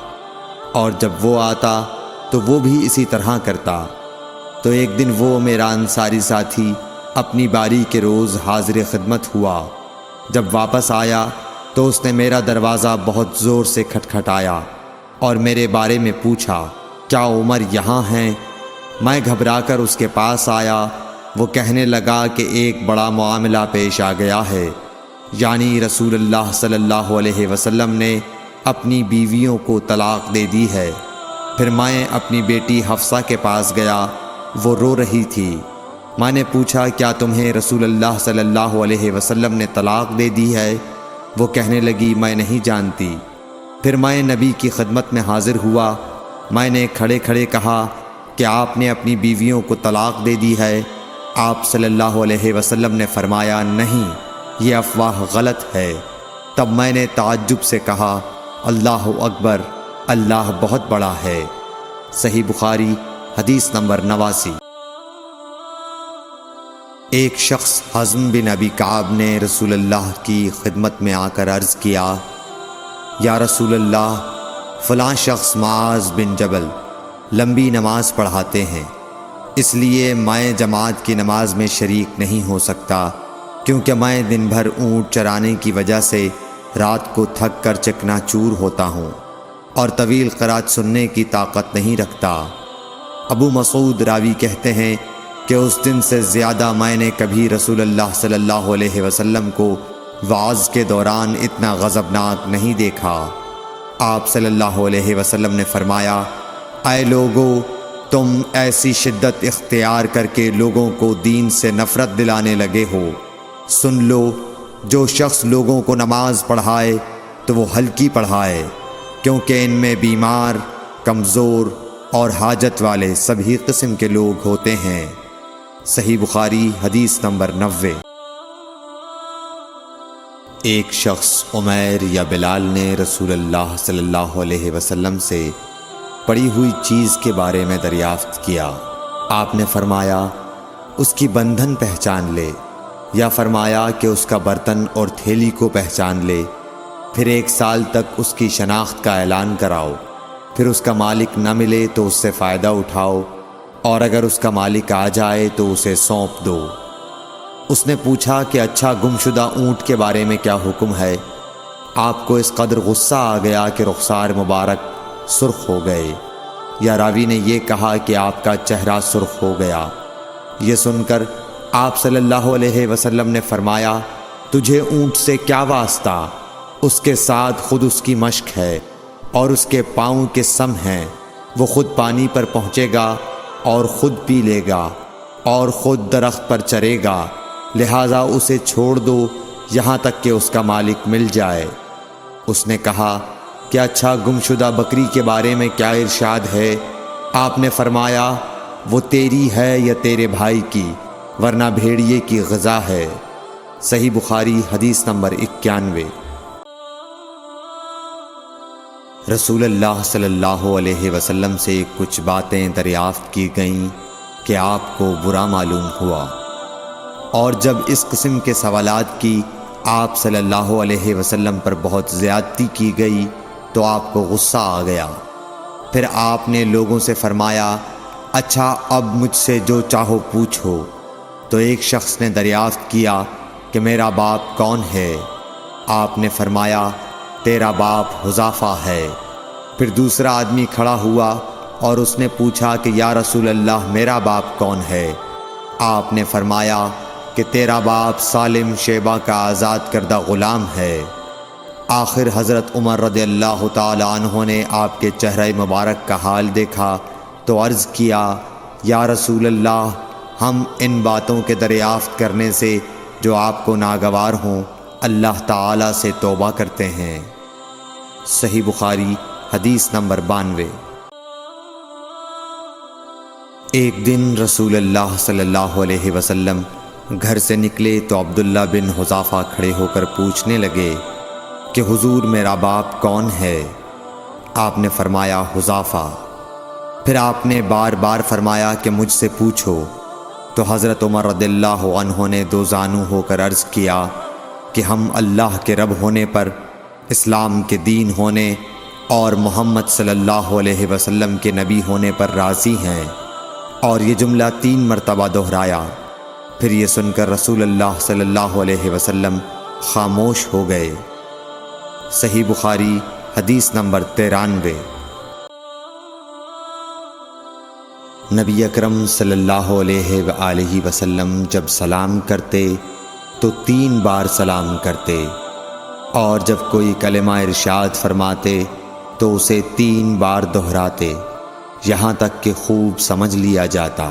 اور جب وہ آتا تو وہ بھی اسی طرح کرتا۔ تو ایک دن وہ میرا انصاری ساتھی اپنی باری کے روز حاضر خدمت ہوا۔ جب واپس آیا تو اس نے میرا دروازہ بہت زور سے کھٹکھٹایا اور میرے بارے میں پوچھا کیا عمر یہاں ہیں؟ میں گھبرا کر اس کے پاس آیا۔ وہ کہنے لگا کہ ایک بڑا معاملہ پیش آ گیا ہے، یعنی رسول اللہ صلی اللہ علیہ وسلم نے اپنی بیویوں کو طلاق دے دی ہے۔ پھر میں اپنی بیٹی حفصہ کے پاس گیا، وہ رو رہی تھی۔ میں نے پوچھا کیا تمہیں رسول اللہ صلی اللہ علیہ وسلم نے طلاق دے دی ہے؟ وہ کہنے لگی میں نہیں جانتی۔ پھر میں نبی کی خدمت میں حاضر ہوا۔ میں نے کھڑے کھڑے کہا کہ آپ نے اپنی بیویوں کو طلاق دے دی ہے؟ آپ صلی اللہ علیہ وسلم نے فرمایا نہیں، یہ افواہ غلط ہے۔ تب میں نے تعجب سے کہا اللہ اکبر، اللہ بہت بڑا ہے۔ صحیح بخاری حدیث نمبر 89۔ ایک شخص حزم بن ابی کعب نے رسول اللہ کی خدمت میں آ کر عرض کیا یا رسول اللہ، فلاں شخص معاذ بن جبل لمبی نماز پڑھاتے ہیں، اس لیے میں جماعت کی نماز میں شریک نہیں ہو سکتا، کیونکہ میں دن بھر اونٹ چرانے کی وجہ سے رات کو تھک کر چکنا چور ہوتا ہوں اور طویل قرات سننے کی طاقت نہیں رکھتا۔ ابو مسعود راوی کہتے ہیں کہ اس دن سے زیادہ میں نے کبھی رسول اللہ صلی اللہ علیہ وسلم کو وعظ کے دوران اتنا غضبناک نہیں دیکھا۔ آپ صلی اللہ علیہ وسلم نے فرمایا اے لوگو، تم ایسی شدت اختیار کر کے لوگوں کو دین سے نفرت دلانے لگے ہو۔ سن لو، جو شخص لوگوں کو نماز پڑھائے تو وہ ہلکی پڑھائے، کیونکہ ان میں بیمار، کمزور اور حاجت والے سبھی قسم کے لوگ ہوتے ہیں۔ صحیح بخاری حدیث نمبر 90۔ ایک شخص عمیر یا بلال نے رسول اللہ صلی اللہ علیہ وسلم سے پڑی ہوئی چیز کے بارے میں دریافت کیا۔ آپ نے فرمایا اس کی بندھن پہچان لے، یا فرمایا کہ اس کا برتن اور تھیلی کو پہچان لے، پھر 1 سال تک اس کی شناخت کا اعلان کراؤ، پھر اس کا مالک نہ ملے تو اس سے فائدہ اٹھاؤ، اور اگر اس کا مالک آ جائے تو اسے سونپ دو۔ اس نے پوچھا کہ اچھا گمشدہ اونٹ کے بارے میں کیا حکم ہے؟ آپ کو اس قدر غصہ آ گیا کہ رخسار مبارک سرخ ہو گئے، یا راوی نے یہ کہا کہ آپ کا چہرہ سرخ ہو گیا۔ یہ سن کر آپ صلی اللہ علیہ وسلم نے فرمایا، تجھے اونٹ سے کیا واسطہ؟ اس کے ساتھ خود اس کی مشک ہے اور اس کے پاؤں کے سم ہیں، وہ خود پانی پر پہنچے گا اور خود پی لے گا اور خود درخت پر چرے گا، لہٰذا اسے چھوڑ دو یہاں تک کہ اس کا مالک مل جائے۔ اس نے کہا کہ اچھا گمشدہ بکری کے بارے میں کیا ارشاد ہے؟ آپ نے فرمایا، وہ تیری ہے یا تیرے بھائی کی، ورنہ بھیڑیے کی غذا ہے۔ صحیح بخاری حدیث نمبر 91۔ رسول اللہ صلی اللہ علیہ وسلم سے کچھ باتیں دریافت کی گئیں کہ آپ کو برا معلوم ہوا، اور جب اس قسم کے سوالات کی آپ صلی اللہ علیہ وسلم پر بہت زیادتی کی گئی تو آپ کو غصہ آ گیا۔ پھر آپ نے لوگوں سے فرمایا، اچھا اب مجھ سے جو چاہو پوچھو۔ تو ایک شخص نے دریافت کیا کہ میرا باپ کون ہے؟ آپ نے فرمایا، تیرا باپ حذافہ ہے۔ پھر دوسرا آدمی کھڑا ہوا اور اس نے پوچھا کہ یا رسول اللہ میرا باپ کون ہے؟ آپ نے فرمایا کہ تیرا باپ سالم شیبہ کا آزاد کردہ غلام ہے۔ آخر حضرت عمر رضی اللہ تعالی عنہ نے آپ کے چہرہ مبارک کا حال دیکھا تو عرض کیا، یا رسول اللہ ہم ان باتوں کے دریافت کرنے سے جو آپ کو ناگوار ہوں اللہ تعالی سے توبہ کرتے ہیں۔ صحیح بخاری حدیث نمبر 92۔ ایک دن رسول اللہ صلی اللہ علیہ وسلم گھر سے نکلے تو عبداللہ بن حذافہ کھڑے ہو کر پوچھنے لگے کہ حضور میرا باپ کون ہے؟ آپ نے فرمایا، حذافہ۔ پھر آپ نے بار بار فرمایا کہ مجھ سے پوچھو۔ تو حضرت عمر رضی اللہ عنہ نے دو زانو ہو کر عرض کیا کہ ہم اللہ کے رب ہونے پر، اسلام کے دین ہونے اور محمد صلی اللہ علیہ وسلم کے نبی ہونے پر راضی ہیں، اور یہ جملہ 3 مرتبہ دہرایا۔ پھر یہ سن کر رسول اللہ صلی اللہ علیہ وسلم خاموش ہو گئے۔ صحیح بخاری حدیث نمبر 93۔ نبی اکرم صلی اللہ علیہ وآلہ وسلم جب سلام کرتے تو 3 بار سلام کرتے، اور جب کوئی کلمہ ارشاد فرماتے تو اسے 3 بار دہراتے، یہاں تک کہ خوب سمجھ لیا جاتا۔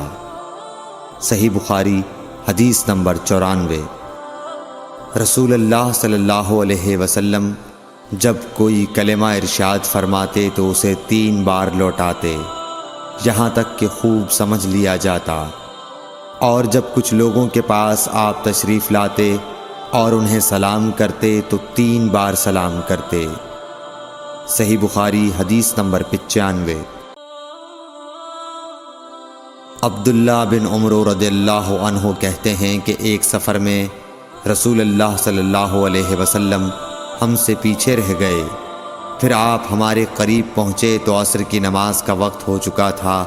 صحیح بخاری حدیث نمبر 94۔ رسول اللہ صلی اللہ علیہ وسلم جب کوئی کلمہ ارشاد فرماتے تو اسے 3 بار لوٹاتے، یہاں تک کہ خوب سمجھ لیا جاتا، اور جب کچھ لوگوں کے پاس آپ تشریف لاتے اور انہیں سلام کرتے تو 3 بار سلام کرتے۔ صحیح بخاری حدیث نمبر 95۔ عبداللہ بن عمر رضی اللہ عنہ کہتے ہیں کہ ایک سفر میں رسول اللہ صلی اللہ علیہ وسلم ہم سے پیچھے رہ گئے، پھر آپ ہمارے قریب پہنچے تو عصر کی نماز کا وقت ہو چکا تھا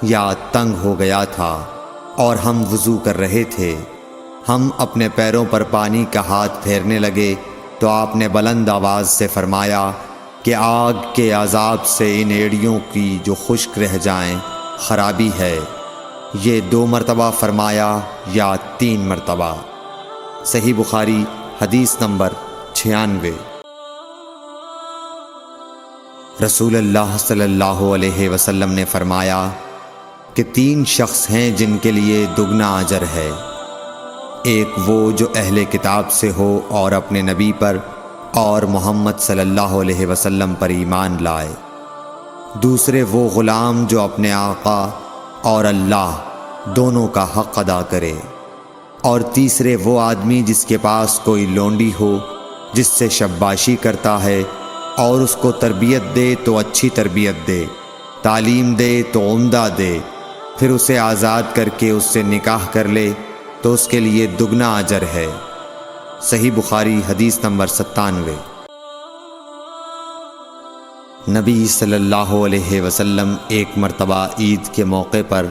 یا تنگ ہو گیا تھا، اور ہم وضو کر رہے تھے۔ ہم اپنے پیروں پر پانی کا ہاتھ پھیرنے لگے تو آپ نے بلند آواز سے فرمایا کہ آگ کے عذاب سے ان ایڑیوں کی جو خشک رہ جائیں خرابی ہے۔ یہ 2 مرتبہ فرمایا یا 3 مرتبہ۔ صحیح بخاری حدیث نمبر 96۔ رسول اللہ صلی اللہ علیہ وسلم نے فرمایا کہ 3 شخص ہیں جن کے لیے دگنا اجر ہے۔ ایک وہ جو اہل کتاب سے ہو اور اپنے نبی پر اور محمد صلی اللہ علیہ وسلم پر ایمان لائے۔ دوسرے وہ غلام جو اپنے آقا اور اللہ دونوں کا حق ادا کرے، اور تیسرے وہ آدمی جس کے پاس کوئی لونڈی ہو جس سے شباشی کرتا ہے، اور اس کو تربیت دے تو اچھی تربیت دے، تعلیم دے تو عمدہ دے، پھر اسے آزاد کر کے اس سے نکاح کر لے تو اس کے لیے دگنا اجر ہے۔ صحیح بخاری حدیث نمبر 97۔ نبی صلی اللہ علیہ وسلم ایک مرتبہ عید کے موقع پر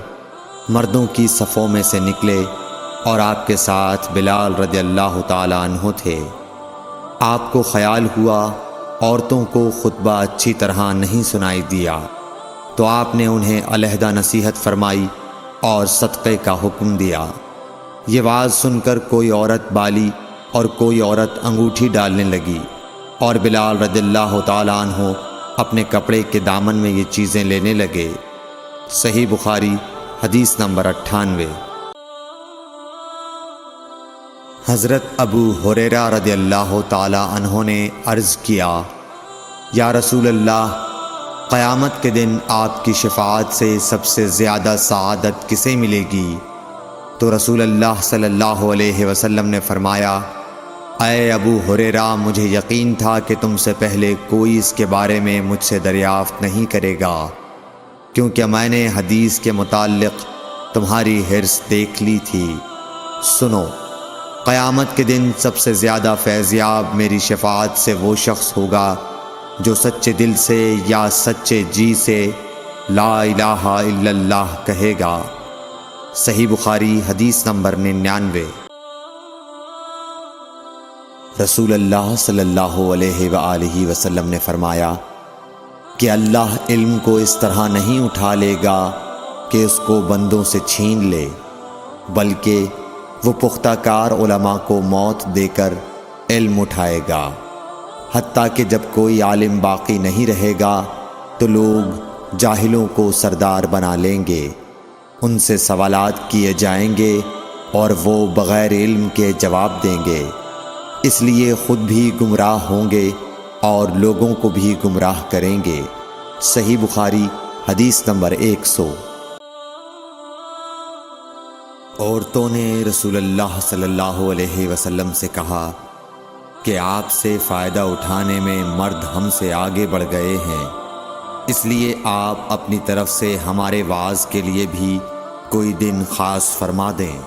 مردوں کی صفوں میں سے نکلے اور آپ کے ساتھ بلال رضی اللہ تعالیٰ عنہ تھے۔ آپ کو خیال ہوا عورتوں کو خطبہ اچھی طرح نہیں سنائی دیا، تو آپ نے انہیں علیحدہ نصیحت فرمائی اور صدقے کا حکم دیا۔ یہ واز سن کر کوئی عورت بالی اور کوئی عورت انگوٹھی ڈالنے لگی، اور بلال رضی اللہ تعالیٰ عنہ اپنے کپڑے کے دامن میں یہ چیزیں لینے لگے۔ صحیح بخاری حدیث نمبر 98۔ حضرت ابو ہریرہ رضی اللہ تعالیٰ عنہ نے عرض کیا، یا رسول اللہ، قیامت کے دن آپ کی شفاعت سے سب سے زیادہ سعادت کسے ملے گی؟ تو رسول اللہ صلی اللہ علیہ وسلم نے فرمایا، اے ابو ہریرہ، مجھے یقین تھا کہ تم سے پہلے کوئی اس کے بارے میں مجھ سے دریافت نہیں کرے گا، کیونکہ میں نے حدیث کے متعلق تمہاری حرص دیکھ لی تھی۔ سنو، قیامت کے دن سب سے زیادہ فیضیاب میری شفاعت سے وہ شخص ہوگا جو سچے دل سے یا سچے جی سے لا الہ الا اللہ کہے گا۔ صحیح بخاری حدیث نمبر 99۔ رسول اللہ صلی اللہ علیہ وآلہ وسلم نے فرمایا کہ اللہ علم کو اس طرح نہیں اٹھا لے گا کہ اس کو بندوں سے چھین لے، بلکہ وہ پختہ کار علماء کو موت دے کر علم اٹھائے گا، حتیٰ کہ جب کوئی عالم باقی نہیں رہے گا تو لوگ جاہلوں کو سردار بنا لیں گے، ان سے سوالات کیے جائیں گے اور وہ بغیر علم کے جواب دیں گے، اس لیے خود بھی گمراہ ہوں گے اور لوگوں کو بھی گمراہ کریں گے۔ صحیح بخاری حدیث نمبر 100۔ عورتوں نے رسول اللہ صلی اللہ علیہ وسلم سے کہا کہ آپ سے فائدہ اٹھانے میں مرد ہم سے آگے بڑھ گئے ہیں، اس لیے آپ اپنی طرف سے ہمارے واعظ کے لیے بھی کوئی دن خاص فرما دیں۔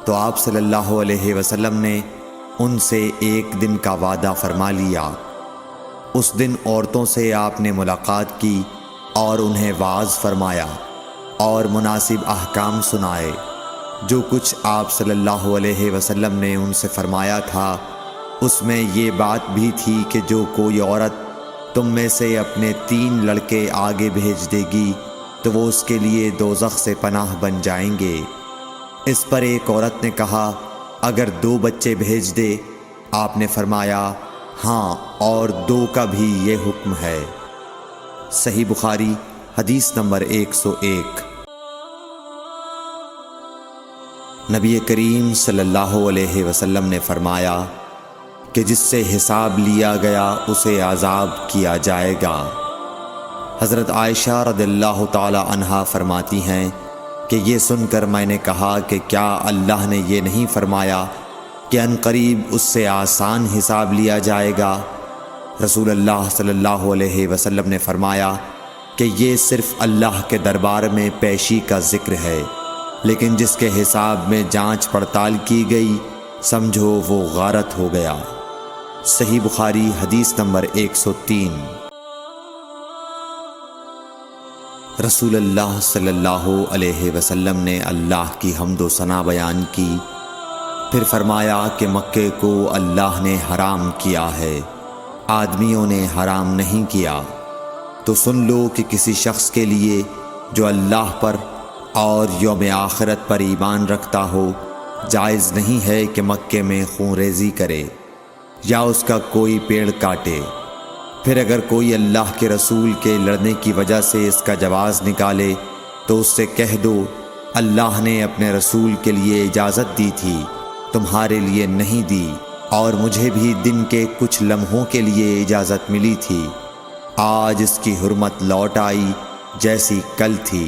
تو آپ صلی اللہ علیہ وسلم نے ان سے ایک دن کا وعدہ فرما لیا۔ اس دن عورتوں سے آپ نے ملاقات کی اور انہیں واعظ فرمایا اور مناسب احکام سنائے۔ جو کچھ آپ صلی اللہ علیہ وسلم نے ان سے فرمایا تھا، اس میں یہ بات بھی تھی کہ جو کوئی عورت تم میں سے اپنے 3 لڑکے آگے بھیج دے گی تو وہ اس کے لیے دوزخ سے پناہ بن جائیں گے۔ اس پر ایک عورت نے کہا، اگر 2 بچے بھیج دے؟ آپ نے فرمایا، ہاں، اور 2 کا بھی یہ حکم ہے۔ صحیح بخاری حدیث نمبر 101۔ نبی کریم صلی اللہ علیہ وسلم نے فرمایا کہ جس سے حساب لیا گیا اسے عذاب کیا جائے گا۔ حضرت عائشہ رضی اللہ تعالی عنہا فرماتی ہیں کہ یہ سن کر میں نے کہا کہ کیا اللہ نے یہ نہیں فرمایا کہ ان قریب اس سے آسان حساب لیا جائے گا؟ رسول اللہ صلی اللہ علیہ وسلم نے فرمایا کہ یہ صرف اللہ کے دربار میں پیشی کا ذکر ہے، لیکن جس کے حساب میں جانچ پڑتال کی گئی سمجھو وہ غارت ہو گیا۔ صحیح بخاری حدیث نمبر 103۔ رسول اللہ صلی اللہ علیہ وسلم نے اللہ کی حمد و ثنا بیان کی، پھر فرمایا کہ مکے کو اللہ نے حرام کیا ہے، آدمیوں نے حرام نہیں کیا۔ تو سن لو کہ کسی شخص کے لیے جو اللہ پر اور یوم آخرت پر ایمان رکھتا ہو جائز نہیں ہے کہ مکے میں خون ریزی کرے یا اس کا کوئی پیڑ کاٹے۔ پھر اگر کوئی اللہ کے رسول کے لڑنے کی وجہ سے اس کا جواز نکالے تو اس سے کہہ دو، اللہ نے اپنے رسول کے لیے اجازت دی تھی، تمہارے لیے نہیں دی، اور مجھے بھی دن کے کچھ لمحوں کے لیے اجازت ملی تھی، آج اس کی حرمت لوٹ آئی جیسی کل تھی،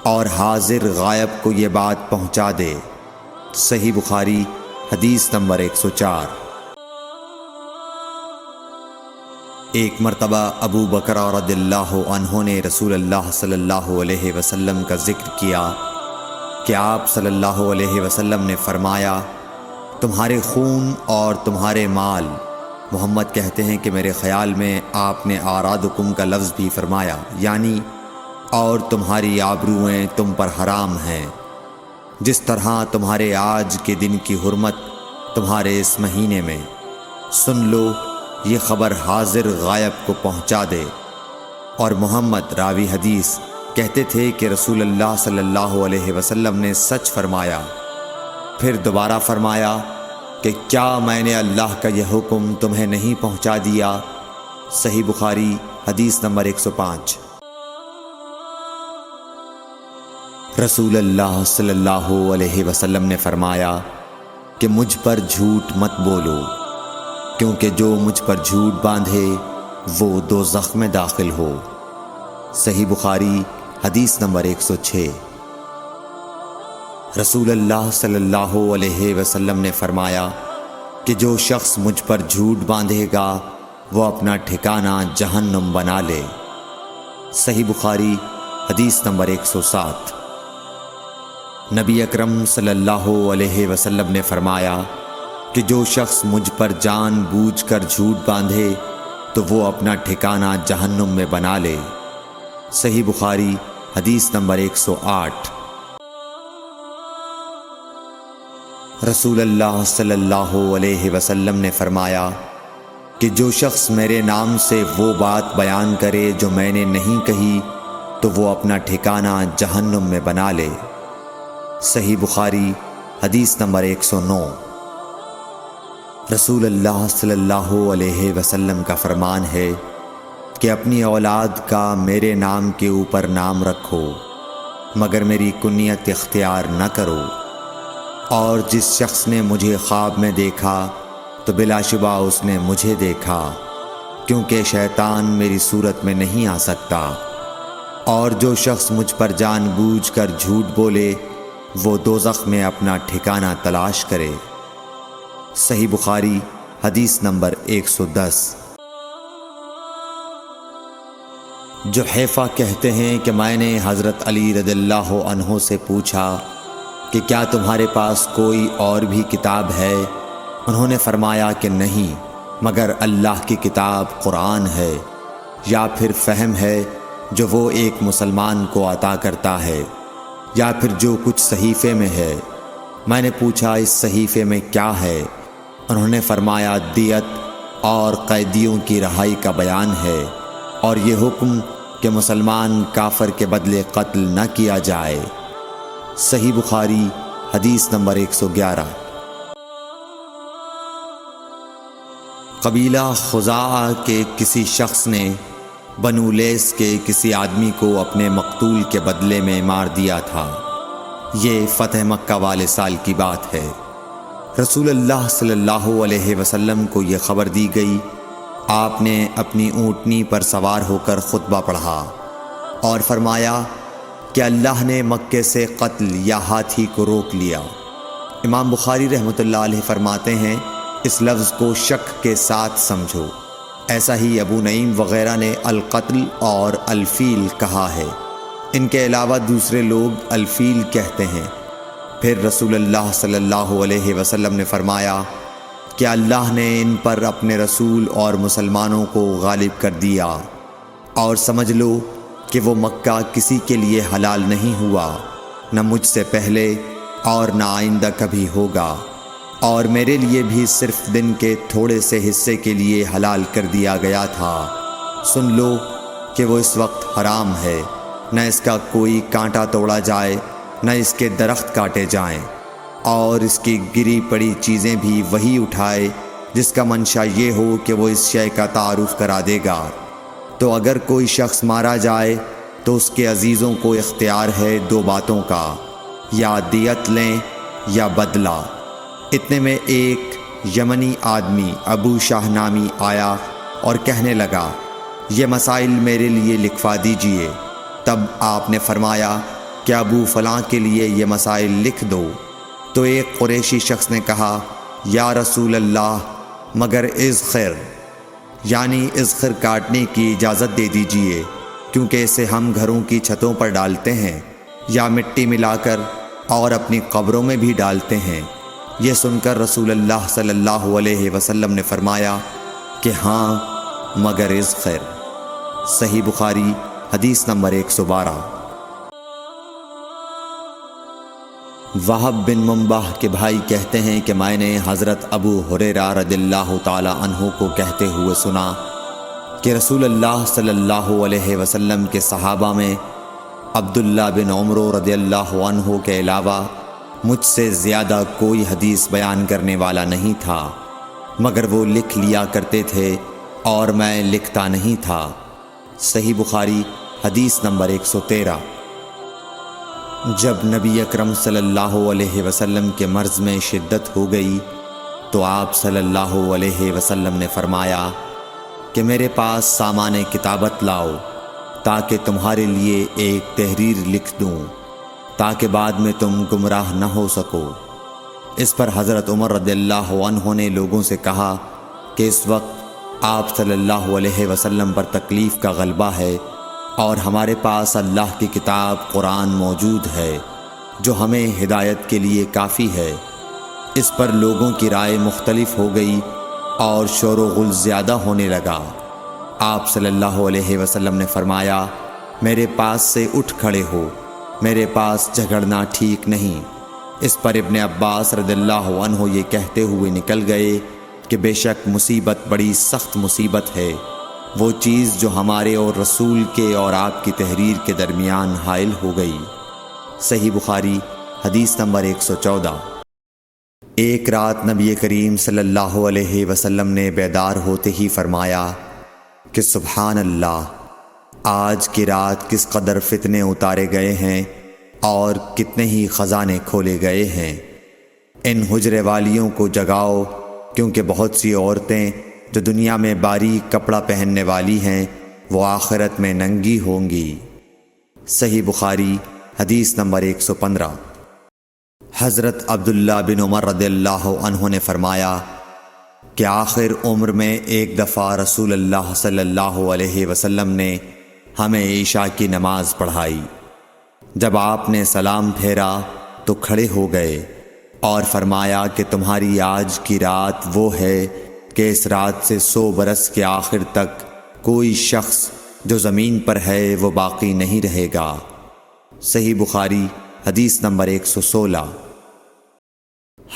اور حاضر غائب کو یہ بات پہنچا دے۔ صحیح بخاری حدیث نمبر 104۔ ایک مرتبہ ابو بکر رضی اللہ عنہ نے رسول اللہ صلی اللہ علیہ وسلم کا ذکر کیا کہ آپ صلی اللہ علیہ وسلم نے فرمایا، تمہارے خون اور تمہارے مال محمد کہتے ہیں کہ میرے خیال میں آپ نے آرادکم کا لفظ بھی فرمایا، یعنی اور تمہاری آبروئیں تم پر حرام ہیں، جس طرح تمہارے آج کے دن کی حرمت تمہارے اس مہینے میں۔ سن لو، یہ خبر حاضر غائب کو پہنچا دے۔ اور محمد راوی حدیث کہتے تھے کہ رسول اللہ صلی اللہ علیہ وسلم نے سچ فرمایا۔ پھر دوبارہ فرمایا کہ کیا میں نے اللہ کا یہ حکم تمہیں نہیں پہنچا دیا؟ صحیح بخاری حدیث نمبر 105۔ رسول اللہ صلی اللہ علیہ وسلم نے فرمایا کہ مجھ پر جھوٹ مت بولو، کیونکہ جو مجھ پر جھوٹ باندھے وہ دوزخ میں داخل ہو۔ صحیح بخاری حدیث نمبر 106۔ رسول اللہ صلی اللہ علیہ وسلم نے فرمایا کہ جو شخص مجھ پر جھوٹ باندھے گا وہ اپنا ٹھکانہ جہنم بنا لے۔ صحیح بخاری حدیث نمبر 107۔ نبی اکرم صلی اللہ علیہ وسلم نے فرمایا کہ جو شخص مجھ پر جان بوجھ کر جھوٹ باندھے تو وہ اپنا ٹھکانہ جہنم میں بنا لے۔ صحیح بخاری حدیث نمبر 108۔ رسول اللہ صلی اللہ علیہ وسلم نے فرمایا کہ جو شخص میرے نام سے وہ بات بیان کرے جو میں نے نہیں کہی تو وہ اپنا ٹھکانہ جہنم میں بنا لے۔ صحیح بخاری حدیث نمبر 109۔ رسول اللہ صلی اللہ علیہ وسلم کا فرمان ہے کہ اپنی اولاد کا میرے نام کے اوپر نام رکھو مگر میری کنیت اختیار نہ کرو، اور جس شخص نے مجھے خواب میں دیکھا تو بلا شبہ اس نے مجھے دیکھا، کیونکہ شیطان میری صورت میں نہیں آ سکتا، اور جو شخص مجھ پر جان بوجھ کر جھوٹ بولے وہ دوزخ میں اپنا ٹھکانہ تلاش کرے۔ صحیح بخاری حدیث نمبر 110۔ جحیفہ کہتے ہیں کہ میں نے حضرت علی رضی اللہ عنہ سے پوچھا کہ کیا تمہارے پاس کوئی اور بھی کتاب ہے؟ انہوں نے فرمایا کہ نہیں، مگر اللہ کی کتاب قرآن ہے، یا پھر فہم ہے جو وہ ایک مسلمان کو عطا کرتا ہے، یا پھر جو کچھ صحیفے میں ہے۔ میں نے پوچھا اس صحیفے میں کیا ہے؟ انہوں نے فرمایا دیت اور قیدیوں کی رہائی کا بیان ہے، اور یہ حکم کہ مسلمان کافر کے بدلے قتل نہ کیا جائے۔ صحیح بخاری حدیث نمبر 111۔ قبیلہ خزاعہ کے کسی شخص نے بنو لیس کے کسی آدمی کو اپنے مقتول کے بدلے میں مار دیا تھا۔ یہ فتح مکہ والے سال کی بات ہے۔ رسول اللہ صلی اللہ علیہ وسلم کو یہ خبر دی گئی۔ آپ نے اپنی اونٹنی پر سوار ہو کر خطبہ پڑھا اور فرمایا کہ اللہ نے مکے سے قتل یا ہاتھی کو روک لیا۔ امام بخاری رحمۃ اللہ علیہ فرماتے ہیں اس لفظ کو شک کے ساتھ سمجھو۔ ایسا ہی ابو نعیم وغیرہ نے القتل اور الفیل کہا ہے، ان کے علاوہ دوسرے لوگ الفیل کہتے ہیں۔ پھر رسول اللہ صلی اللہ علیہ وسلم نے فرمایا کہ اللہ نے ان پر اپنے رسول اور مسلمانوں کو غالب کر دیا، اور سمجھ لو کہ وہ مکہ کسی کے لیے حلال نہیں ہوا، نہ مجھ سے پہلے اور نہ آئندہ کبھی ہوگا، اور میرے لیے بھی صرف دن کے تھوڑے سے حصے کے لیے حلال کر دیا گیا تھا۔ سن لو کہ وہ اس وقت حرام ہے، نہ اس کا کوئی کانٹا توڑا جائے نہ اس کے درخت کاٹے جائیں، اور اس کی گری پڑی چیزیں بھی وہی اٹھائے جس کا منشا یہ ہو کہ وہ اس شے کا تعارف کرا دے گا۔ تو اگر کوئی شخص مارا جائے تو اس کے عزیزوں کو اختیار ہے دو باتوں کا، یا دیت لیں یا بدلہ۔ اتنے میں ایک یمنی آدمی ابو شاہ نامی آیا اور کہنے لگا یہ مسائل میرے لیے لکھوا دیجئے۔ تب آپ نے فرمایا کہ ابو فلاں کے لیے یہ مسائل لکھ دو۔ تو ایک قریشی شخص نے کہا یا رسول اللہ مگر اذخر، یعنی اذخر کاٹنے کی اجازت دے دیجئے، کیونکہ اسے ہم گھروں کی چھتوں پر ڈالتے ہیں یا مٹی ملا کر اور اپنی قبروں میں بھی ڈالتے ہیں۔ یہ سن کر رسول اللہ صلی اللہ علیہ وسلم نے فرمایا کہ ہاں مگر رزق خیر۔ صحیح بخاری حدیث نمبر 112۔ وہب بن منبح کے بھائی کہتے ہیں کہ میں نے حضرت ابو ہریرہ رضی اللہ تعالی عنہ کو کہتے ہوئے سنا کہ رسول اللہ صلی اللہ علیہ وسلم کے صحابہ میں عبداللہ بن عمر رضی اللہ عنہ کے علاوہ مجھ سے زیادہ کوئی حدیث بیان کرنے والا نہیں تھا، مگر وہ لکھ لیا کرتے تھے اور میں لکھتا نہیں تھا۔ صحیح بخاری حدیث نمبر 113۔ جب نبی اکرم صلی اللہ علیہ وسلم کے مرض میں شدت ہو گئی تو آپ صلی اللہ علیہ وسلم نے فرمایا کہ میرے پاس سامان کتابت لاؤ تاکہ تمہارے لیے ایک تحریر لکھ دوں تاکہ بعد میں تم گمراہ نہ ہو سکو۔ اس پر حضرت عمر رضی اللہ عنہ نے لوگوں سے کہا کہ اس وقت آپ صلی اللہ علیہ وسلم پر تکلیف کا غلبہ ہے اور ہمارے پاس اللہ کی کتاب قرآن موجود ہے جو ہمیں ہدایت کے لیے کافی ہے۔ اس پر لوگوں کی رائے مختلف ہو گئی اور شور و غل زیادہ ہونے لگا۔ آپ صلی اللہ علیہ وسلم نے فرمایا میرے پاس سے اٹھ کھڑے ہو، میرے پاس جھگڑنا ٹھیک نہیں۔ اس پر ابن عباس رضی اللہ عنہ یہ کہتے ہوئے نکل گئے کہ بے شک مصیبت بڑی سخت مصیبت ہے، وہ چیز جو ہمارے اور رسول کے اور آپ کی تحریر کے درمیان حائل ہو گئی۔ صحیح بخاری حدیث نمبر 114۔ ایک رات نبی کریم صلی اللہ علیہ وسلم نے بیدار ہوتے ہی فرمایا کہ سبحان اللہ، آج کی رات کس قدر فتنے اتارے گئے ہیں اور کتنے ہی خزانے کھولے گئے ہیں۔ ان حجرے والیوں کو جگاؤ، کیونکہ بہت سی عورتیں جو دنیا میں باریک کپڑا پہننے والی ہیں وہ آخرت میں ننگی ہوں گی۔ صحیح بخاری حدیث نمبر 115۔ حضرت عبداللہ بن عمر رضی اللہ عنہ نے فرمایا کہ آخر عمر میں ایک دفعہ رسول اللہ صلی اللہ علیہ وسلم نے ہمیں عشاء کی نماز پڑھائی۔ جب آپ نے سلام پھیرا تو کھڑے ہو گئے اور فرمایا کہ تمہاری آج کی رات وہ ہے کہ اس رات سے 100 برس کے آخر تک کوئی شخص جو زمین پر ہے وہ باقی نہیں رہے گا۔ صحیح بخاری حدیث نمبر 116۔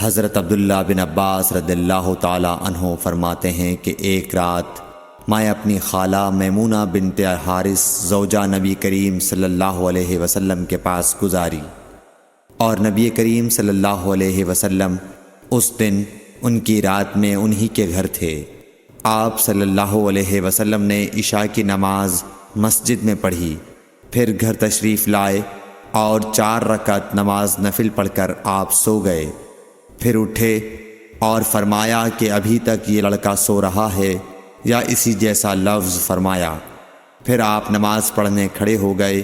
حضرت عبداللہ بن عباس رضی اللہ تعالی عنہ فرماتے ہیں کہ ایک رات میں اپنی خالہ میمونہ بنت حارث زوجہ نبی کریم صلی اللہ علیہ وسلم کے پاس گزاری، اور نبی کریم صلی اللہ علیہ وسلم اس دن ان کی رات میں انہی کے گھر تھے۔ آپ صلی اللہ علیہ وسلم نے عشاء کی نماز مسجد میں پڑھی، پھر گھر تشریف لائے اور 4 رکعت نماز نفل پڑھ کر آپ سو گئے۔ پھر اٹھے اور فرمایا کہ ابھی تک یہ لڑکا سو رہا ہے یا اسی جیسا لفظ فرمایا۔ پھر آپ نماز پڑھنے کھڑے ہو گئے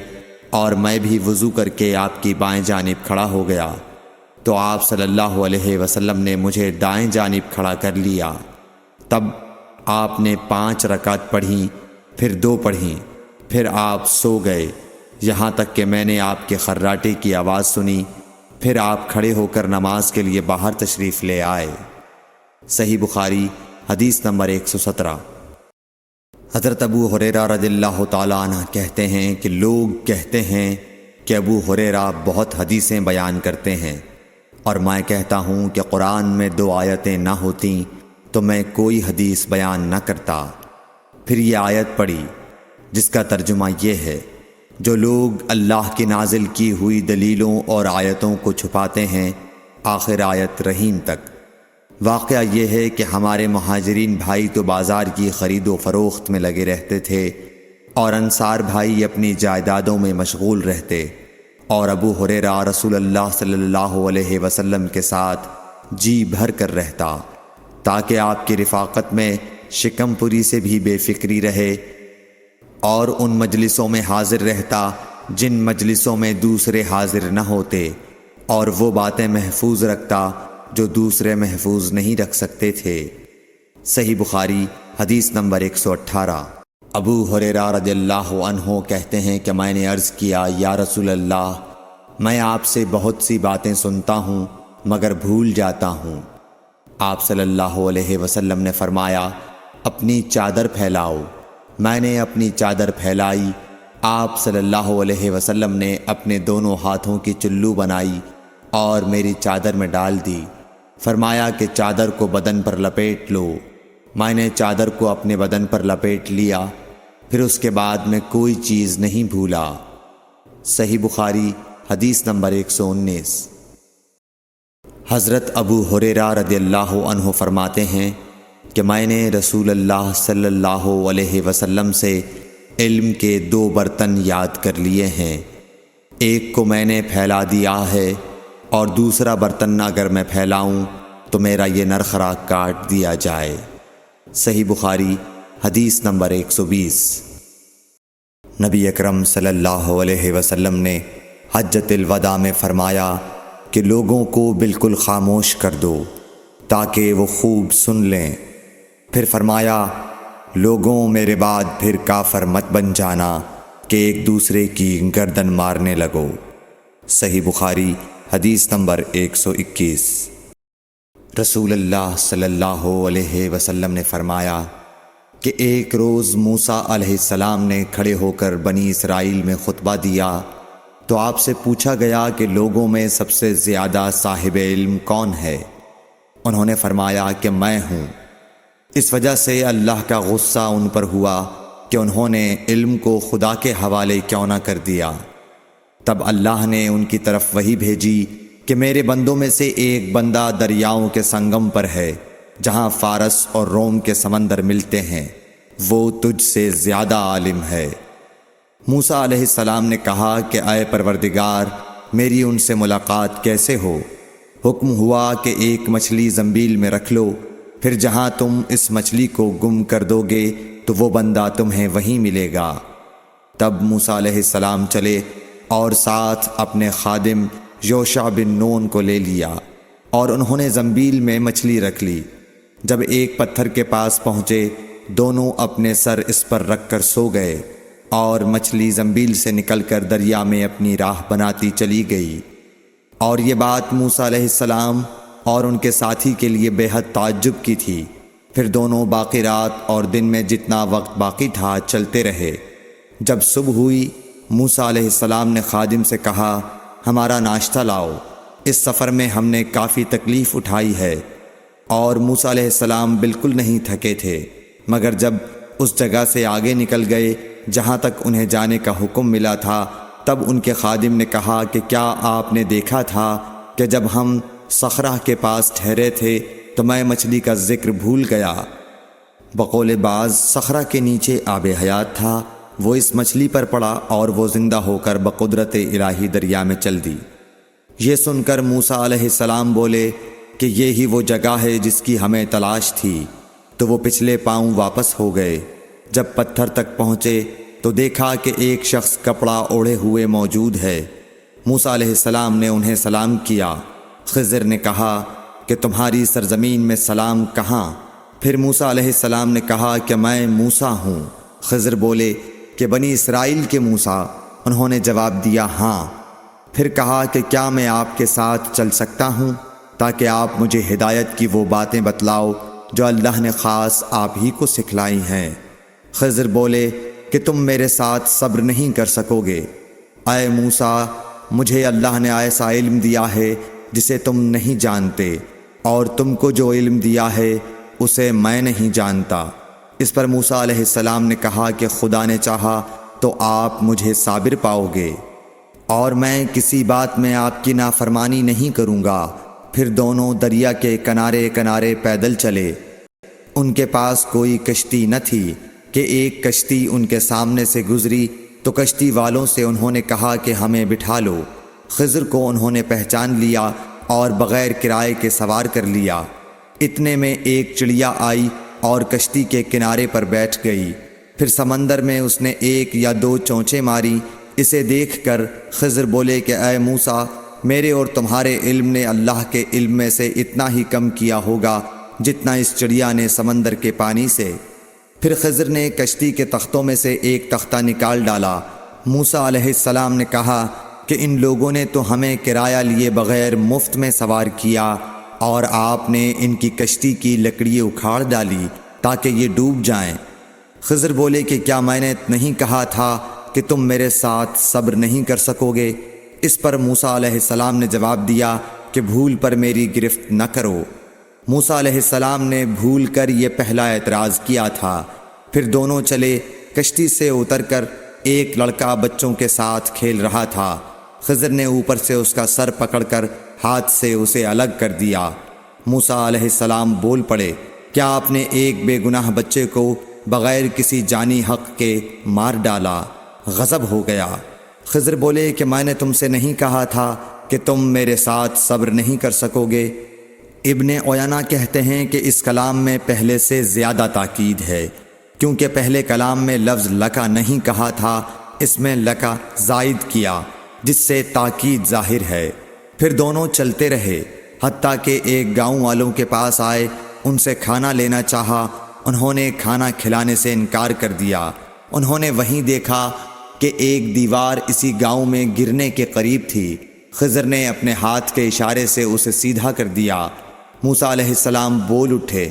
اور میں بھی وضو کر کے آپ کی بائیں جانب کھڑا ہو گیا تو آپ صلی اللہ علیہ وسلم نے مجھے دائیں جانب کھڑا کر لیا۔ تب آپ نے 5 رکعت پڑھیں، پھر 2 پڑھیں، پھر آپ سو گئے یہاں تک کہ میں نے آپ کے خراٹے کی آواز سنی۔ پھر آپ کھڑے ہو کر نماز کے لیے باہر تشریف لے آئے۔ صحیح بخاری حدیث نمبر 117۔ حضرت ابو ہریرہ رضی اللہ تعالیٰ عنہ کہتے ہیں کہ لوگ کہتے ہیں کہ ابو ہریرہ بہت حدیثیں بیان کرتے ہیں، اور میں کہتا ہوں کہ قرآن میں 2 آیتیں نہ ہوتیں تو میں کوئی حدیث بیان نہ کرتا۔ پھر یہ آیت پڑھی جس کا ترجمہ یہ ہے، جو لوگ اللہ کی نازل کی ہوئی دلیلوں اور آیتوں کو چھپاتے ہیں، آخر آیت رحیم تک۔ واقعہ یہ ہے کہ ہمارے مہاجرین بھائی تو بازار کی خرید و فروخت میں لگے رہتے تھے اور انصار بھائی اپنی جائیدادوں میں مشغول رہتے، اور ابو ہریرہ رسول اللہ صلی اللہ علیہ وسلم کے ساتھ جی بھر کر رہتا تاکہ آپ کی رفاقت میں شکم پوری سے بھی بے فکری رہے، اور ان مجلسوں میں حاضر رہتا جن مجلسوں میں دوسرے حاضر نہ ہوتے، اور وہ باتیں محفوظ رکھتا جو دوسرے محفوظ نہیں رکھ سکتے تھے۔ صحیح بخاری حدیث نمبر 118۔ ابو ہریرہ رضی اللہ عنہ کہتے ہیں کہ میں نے عرض کیا، یا رسول اللہ، میں آپ سے بہت سی باتیں سنتا ہوں مگر بھول جاتا ہوں۔ آپ صلی اللہ علیہ وسلم نے فرمایا اپنی چادر پھیلاؤ۔ میں نے اپنی چادر پھیلائی۔ آپ صلی اللہ علیہ وسلم نے اپنے دونوں ہاتھوں کی چلو بنائی اور میری چادر میں ڈال دی۔ فرمایا کہ چادر کو بدن پر لپیٹ لو۔ میں نے چادر کو اپنے بدن پر لپیٹ لیا، پھر اس کے بعد میں کوئی چیز نہیں بھولا۔ صحیح بخاری حدیث نمبر 119۔ حضرت ابو ہریرہ رضی اللہ عنہ فرماتے ہیں کہ میں نے رسول اللہ صلی اللہ علیہ وسلم سے علم کے 2 برتن یاد کر لیے ہیں، ایک کو میں نے پھیلا دیا ہے اور دوسرا برتن اگر میں پھیلاؤں تو میرا یہ نرخرا کاٹ دیا جائے۔ صحیح بخاری حدیث نمبر 120۔ نبی اکرم صلی اللہ علیہ وسلم نے حجۃ الوداع میں فرمایا کہ لوگوں کو بالکل خاموش کر دو تاکہ وہ خوب سن لیں۔ پھر فرمایا، لوگوں میرے بعد پھر کافر مت بن جانا کہ ایک دوسرے کی گردن مارنے لگو۔ صحیح بخاری حدیث نمبر 121۔ رسول اللہ صلی اللہ علیہ وسلم نے فرمایا کہ ایک روز موسیٰ علیہ السلام نے کھڑے ہو کر بنی اسرائیل میں خطبہ دیا تو آپ سے پوچھا گیا کہ لوگوں میں سب سے زیادہ صاحب علم کون ہے؟ انہوں نے فرمایا کہ میں ہوں۔ اس وجہ سے اللہ کا غصہ ان پر ہوا کہ انہوں نے علم کو خدا کے حوالے کیوں نہ کر دیا۔ تب اللہ نے ان کی طرف وحی بھیجی کہ میرے بندوں میں سے ایک بندہ دریاؤں کے سنگم پر ہے جہاں فارس اور روم کے سمندر ملتے ہیں، وہ تجھ سے زیادہ عالم ہے۔ موسیٰ علیہ السلام نے کہا کہ اے پروردگار، میری ان سے ملاقات کیسے ہو؟ حکم ہوا کہ ایک مچھلی زنبیل میں رکھ لو، پھر جہاں تم اس مچھلی کو گم کر دو گے تو وہ بندہ تمہیں وہیں ملے گا۔ تب موسیٰ علیہ السلام چلے اور ساتھ اپنے خادم یوشع بن نون کو لے لیا اور انہوں نے زنبیل میں مچھلی رکھ لی۔ جب ایک پتھر کے پاس پہنچے، دونوں اپنے سر اس پر رکھ کر سو گئے اور مچھلی زنبیل سے نکل کر دریا میں اپنی راہ بناتی چلی گئی۔ اور یہ بات موسیٰ علیہ السلام اور ان کے ساتھی کے لیے بے حد تعجب کی تھی۔ پھر دونوں باقی رات اور دن میں جتنا وقت باقی تھا چلتے رہے۔ جب صبح ہوئی، موسیٰ علیہ السلام نے خادم سے کہا، ہمارا ناشتہ لاؤ، اس سفر میں ہم نے کافی تکلیف اٹھائی ہے۔ اور موسیٰ علیہ السلام بالکل نہیں تھکے تھے، مگر جب اس جگہ سے آگے نکل گئے جہاں تک انہیں جانے کا حکم ملا تھا، تب ان کے خادم نے کہا کہ کیا آپ نے دیکھا تھا کہ جب ہم صخرہ کے پاس ٹھہرے تھے تو میں مچھلی کا ذکر بھول گیا؟ بقول بعض صخرہ کے نیچے آب حیات تھا، وہ اس مچھلی پر پڑا اور وہ زندہ ہو کر بقدرت الہی دریا میں چل دی۔ یہ سن کر موسیٰ علیہ السلام بولے کہ یہ ہی وہ جگہ ہے جس کی ہمیں تلاش تھی، تو وہ پچھلے پاؤں واپس ہو گئے۔ جب پتھر تک پہنچے تو دیکھا کہ ایک شخص کپڑا اوڑھے ہوئے موجود ہے۔ موسیٰ علیہ السلام نے انہیں سلام کیا۔ خضر نے کہا کہ تمہاری سرزمین میں سلام کہاں؟ پھر موسیٰ علیہ السلام نے کہا کہ میں موسیٰ ہوں۔ خضر بولے کہ بنی اسرائیل کے موسیٰ؟ انہوں نے جواب دیا ہاں۔ پھر کہا کہ کیا میں آپ کے ساتھ چل سکتا ہوں تاکہ آپ مجھے ہدایت کی وہ باتیں بتلاؤ جو اللہ نے خاص آپ ہی کو سکھلائی ہیں؟ خضر بولے کہ تم میرے ساتھ صبر نہیں کر سکو گے۔ اے موسیٰ، مجھے اللہ نے ایسا علم دیا ہے جسے تم نہیں جانتے، اور تم کو جو علم دیا ہے اسے میں نہیں جانتا۔ اس پر موسیٰ علیہ السلام نے کہا کہ خدا نے چاہا تو آپ مجھے صابر پاؤ گے، اور میں کسی بات میں آپ کی نافرمانی نہیں کروں گا۔ پھر دونوں دریا کے کنارے کنارے پیدل چلے۔ ان کے پاس کوئی کشتی نہ تھی کہ ایک کشتی ان کے سامنے سے گزری تو کشتی والوں سے انہوں نے کہا کہ ہمیں بٹھا لو۔ خضر کو انہوں نے پہچان لیا اور بغیر کرائے کے سوار کر لیا۔ اتنے میں ایک چڑیا آئی اور کشتی کے کنارے پر بیٹھ گئی۔ پھر سمندر میں اس نے 1 یا 2 چونچیں ماری۔ اسے دیکھ کر خضر بولے کہ اے موسیٰ، میرے اور تمہارے علم نے اللہ کے علم میں سے اتنا ہی کم کیا ہوگا جتنا اس چڑیا نے سمندر کے پانی سے۔ پھر خضر نے کشتی کے تختوں میں سے ایک تختہ نکال ڈالا۔ موسیٰ علیہ السلام نے کہا کہ ان لوگوں نے تو ہمیں کرایہ لیے بغیر مفت میں سوار کیا، اور آپ نے ان کی کشتی کی لکڑی اکھاڑ ڈالی تاکہ یہ ڈوب جائیں۔ خضر بولے کہ کیا میں نے نہیں کہا تھا کہ تم میرے ساتھ صبر نہیں کر سکو گے؟ اس پر موسیٰ علیہ السلام نے جواب دیا کہ بھول پر میری گرفت نہ کرو۔ موسیٰ علیہ السلام نے بھول کر یہ پہلا اعتراض کیا تھا۔ پھر دونوں چلے۔ کشتی سے اتر کر ایک لڑکا بچوں کے ساتھ کھیل رہا تھا۔ خضر نے اوپر سے اس کا سر پکڑ کر ہاتھ سے اسے الگ کر دیا۔ موسیٰ علیہ السلام بول پڑے، کیا آپ نے ایک بے گناہ بچے کو بغیر کسی جانی حق کے مار ڈالا؟ غضب ہو گیا۔ خضر بولے کہ میں نے تم سے نہیں کہا تھا کہ تم میرے ساتھ صبر نہیں کر سکو گے؟ ابن عیینہ کہتے ہیں کہ اس کلام میں پہلے سے زیادہ تاکید ہے، کیونکہ پہلے کلام میں لفظ لکا نہیں کہا تھا، اس میں لکا زائد کیا، جس سے تاکید ظاہر ہے۔ پھر دونوں چلتے رہے، حتیٰ کہ ایک گاؤں والوں کے پاس آئے، ان سے کھانا لینا چاہا۔ انہوں نے کھانا کھلانے سے انکار کر دیا۔ انہوں نے وہیں دیکھا کہ ایک دیوار اسی گاؤں میں گرنے کے قریب تھی۔ خضر نے اپنے ہاتھ کے اشارے سے اسے سیدھا کر دیا۔ موسیٰ علیہ السلام بول اٹھے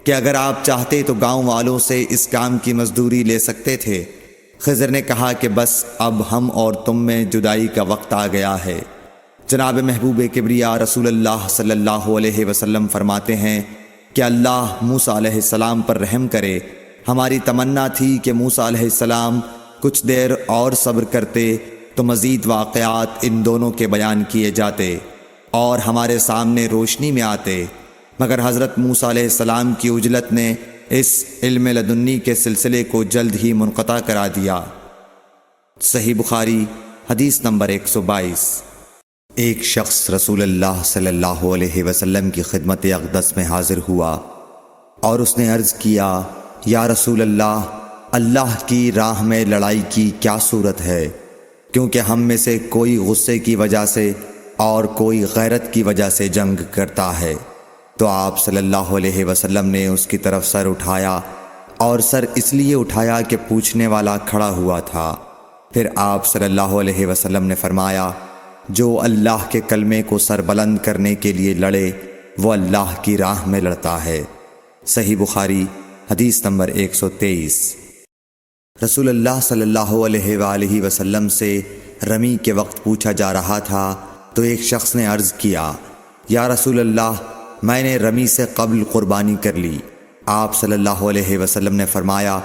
کہ اگر آپ چاہتے تو گاؤں والوں سے اس کام کی مزدوری لے سکتے تھے۔ خضر نے کہا کہ بس اب ہم اور تم میں جدائی کا وقت آ گیا ہے۔ جناب محبوب کبریا رسول اللہ صلی اللہ علیہ وسلم فرماتے ہیں کہ اللہ موسیٰ علیہ السلام پر رحم کرے۔ ہماری تمنا تھی کہ موسیٰ علیہ السلام کچھ دیر اور صبر کرتے تو مزید واقعات ان دونوں کے بیان کیے جاتے اور ہمارے سامنے روشنی میں آتے، مگر حضرت موسیٰ علیہ السلام کی عجلت نے اس علم لدنی کے سلسلے کو جلد ہی منقطع کرا دیا۔ صحیح بخاری حدیث نمبر 122۔ ایک شخص رسول اللہ صلی اللہ علیہ وسلم کی خدمت اقدس میں حاضر ہوا اور اس نے عرض کیا، یا رسول اللہ، اللہ کی راہ میں لڑائی کی کیا صورت ہے؟ کیونکہ ہم میں سے کوئی غصے کی وجہ سے اور کوئی غیرت کی وجہ سے جنگ کرتا ہے۔ تو آپ صلی اللہ علیہ وسلم نے اس کی طرف سر اٹھایا، اور سر اس لیے اٹھایا کہ پوچھنے والا کھڑا ہوا تھا۔ پھر آپ صلی اللہ علیہ وسلم نے فرمایا، جو اللہ کے کلمے کو سر بلند کرنے کے لیے لڑے وہ اللہ کی راہ میں لڑتا ہے۔ صحیح بخاری حدیث نمبر 123۔ رسول اللہ صلی اللہ علیہ وآلہ وسلم سے رمی کے وقت پوچھا جا رہا تھا تو ایک شخص نے عرض کیا، یا رسول اللہ، میں نے رمی سے قبل قربانی کر لی۔ آپ صلی اللہ علیہ وسلم نے فرمایا،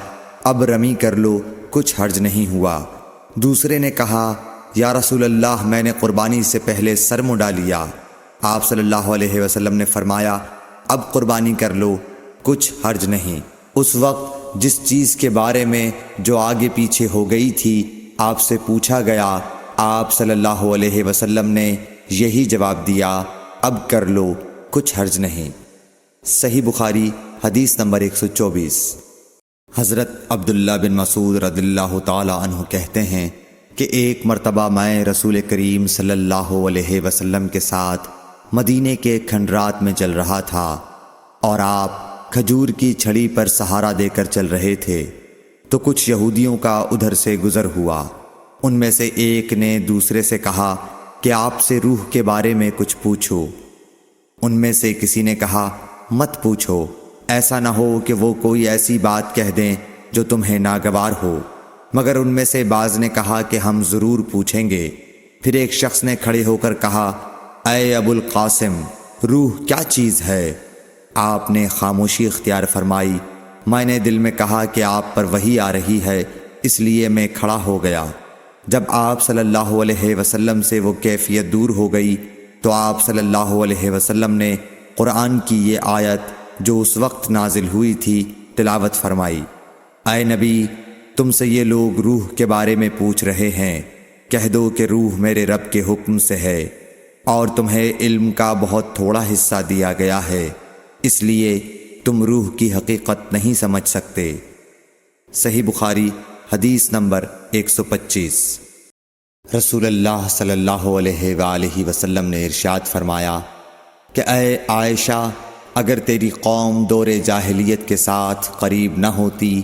اب رمی کر لو، کچھ حرج نہیں ہوا۔ دوسرے نے کہا، یا رسول اللہ، میں نے قربانی سے پہلے سر منڈا لیا۔ آپ صلی اللہ علیہ وسلم نے فرمایا، اب قربانی کر لو، کچھ حرج نہیں۔ اس وقت جس چیز کے بارے میں جو آگے پیچھے ہو گئی تھی آپ سے پوچھا گیا، آپ صلی اللہ علیہ وسلم نے یہی جواب دیا، اب کر لو، کچھ حرج نہیں۔ صحیح بخاری حدیث نمبر 124۔ حضرت عبداللہ بن مسعود رضی اللہ تعالی عنہ کہتے ہیں کہ ایک مرتبہ میں رسول کریم صلی اللہ علیہ وسلم کے ساتھ مدینے کے کھنڈرات میں چل رہا تھا اور آپ کھجور کی چھڑی پر سہارا دے کر چل رہے تھے، تو کچھ یہودیوں کا ادھر سے گزر ہوا۔ ان میں سے ایک نے دوسرے سے کہا کہ آپ سے روح کے بارے میں کچھ پوچھو۔ ان میں سے کسی نے کہا، مت پوچھو، ایسا نہ ہو کہ وہ کوئی ایسی بات کہہ دیں جو تمہیں ناگوار ہو۔ مگر ان میں سے بعض نے کہا کہ ہم ضرور پوچھیں گے۔ پھر ایک شخص نے کھڑے ہو کر کہا، اے ابو القاسم، روح کیا چیز ہے؟ آپ نے خاموشی اختیار فرمائی۔ میں نے دل میں کہا کہ آپ پر وحی آ رہی ہے، اس لیے میں کھڑا ہو گیا۔ جب آپ صلی اللہ علیہ وسلم سے وہ کیفیت دور ہو گئی تو آپ صلی اللہ علیہ وسلم نے قرآن کی یہ آیت جو اس وقت نازل ہوئی تھی تلاوت فرمائی، اے نبی، تم سے یہ لوگ روح کے بارے میں پوچھ رہے ہیں، کہہ دو کہ روح میرے رب کے حکم سے ہے، اور تمہیں علم کا بہت تھوڑا حصہ دیا گیا ہے، اس لیے تم روح کی حقیقت نہیں سمجھ سکتے۔ صحیح بخاری حدیث نمبر 125۔ رسول اللہ صلی اللہ علیہ وآلہ وسلم نے ارشاد فرمایا کہ اے عائشہ، اگر تیری قوم دور جاہلیت کے ساتھ قریب نہ ہوتی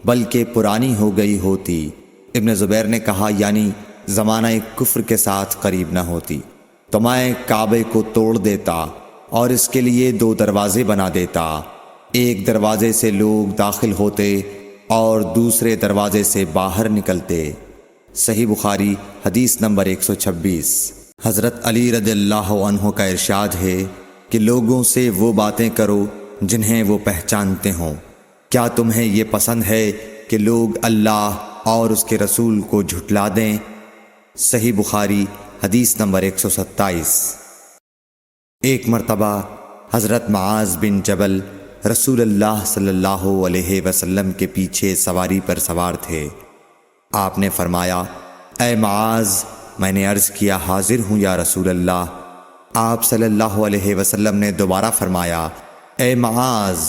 بلکہ پرانی ہو گئی ہوتی، ابن زبیر نے کہا یعنی زمانہ کفر کے ساتھ قریب نہ ہوتی، تو میں کعبے کو توڑ دیتا اور اس کے لیے 2 دروازے بنا دیتا، ایک دروازے سے لوگ داخل ہوتے اور دوسرے دروازے سے باہر نکلتے۔ صحیح بخاری حدیث نمبر 126۔ حضرت علی رضی اللہ عنہ کا ارشاد ہے کہ لوگوں سے وہ باتیں کرو جنہیں وہ پہچانتے ہوں۔ کیا تمہیں یہ پسند ہے کہ لوگ اللہ اور اس کے رسول کو جھٹلا دیں؟ صحیح بخاری حدیث نمبر 127۔ ایک مرتبہ حضرت معاذ بن جبل رسول اللہ صلی اللہ علیہ وسلم کے پیچھے سواری پر سوار تھے۔ آپ نے فرمایا، اے معاذ، میں نے عرض کیا حاضر ہوں یا رسول اللہ۔ آپ صلی اللہ علیہ وسلم نے دوبارہ فرمایا، اے معاذ،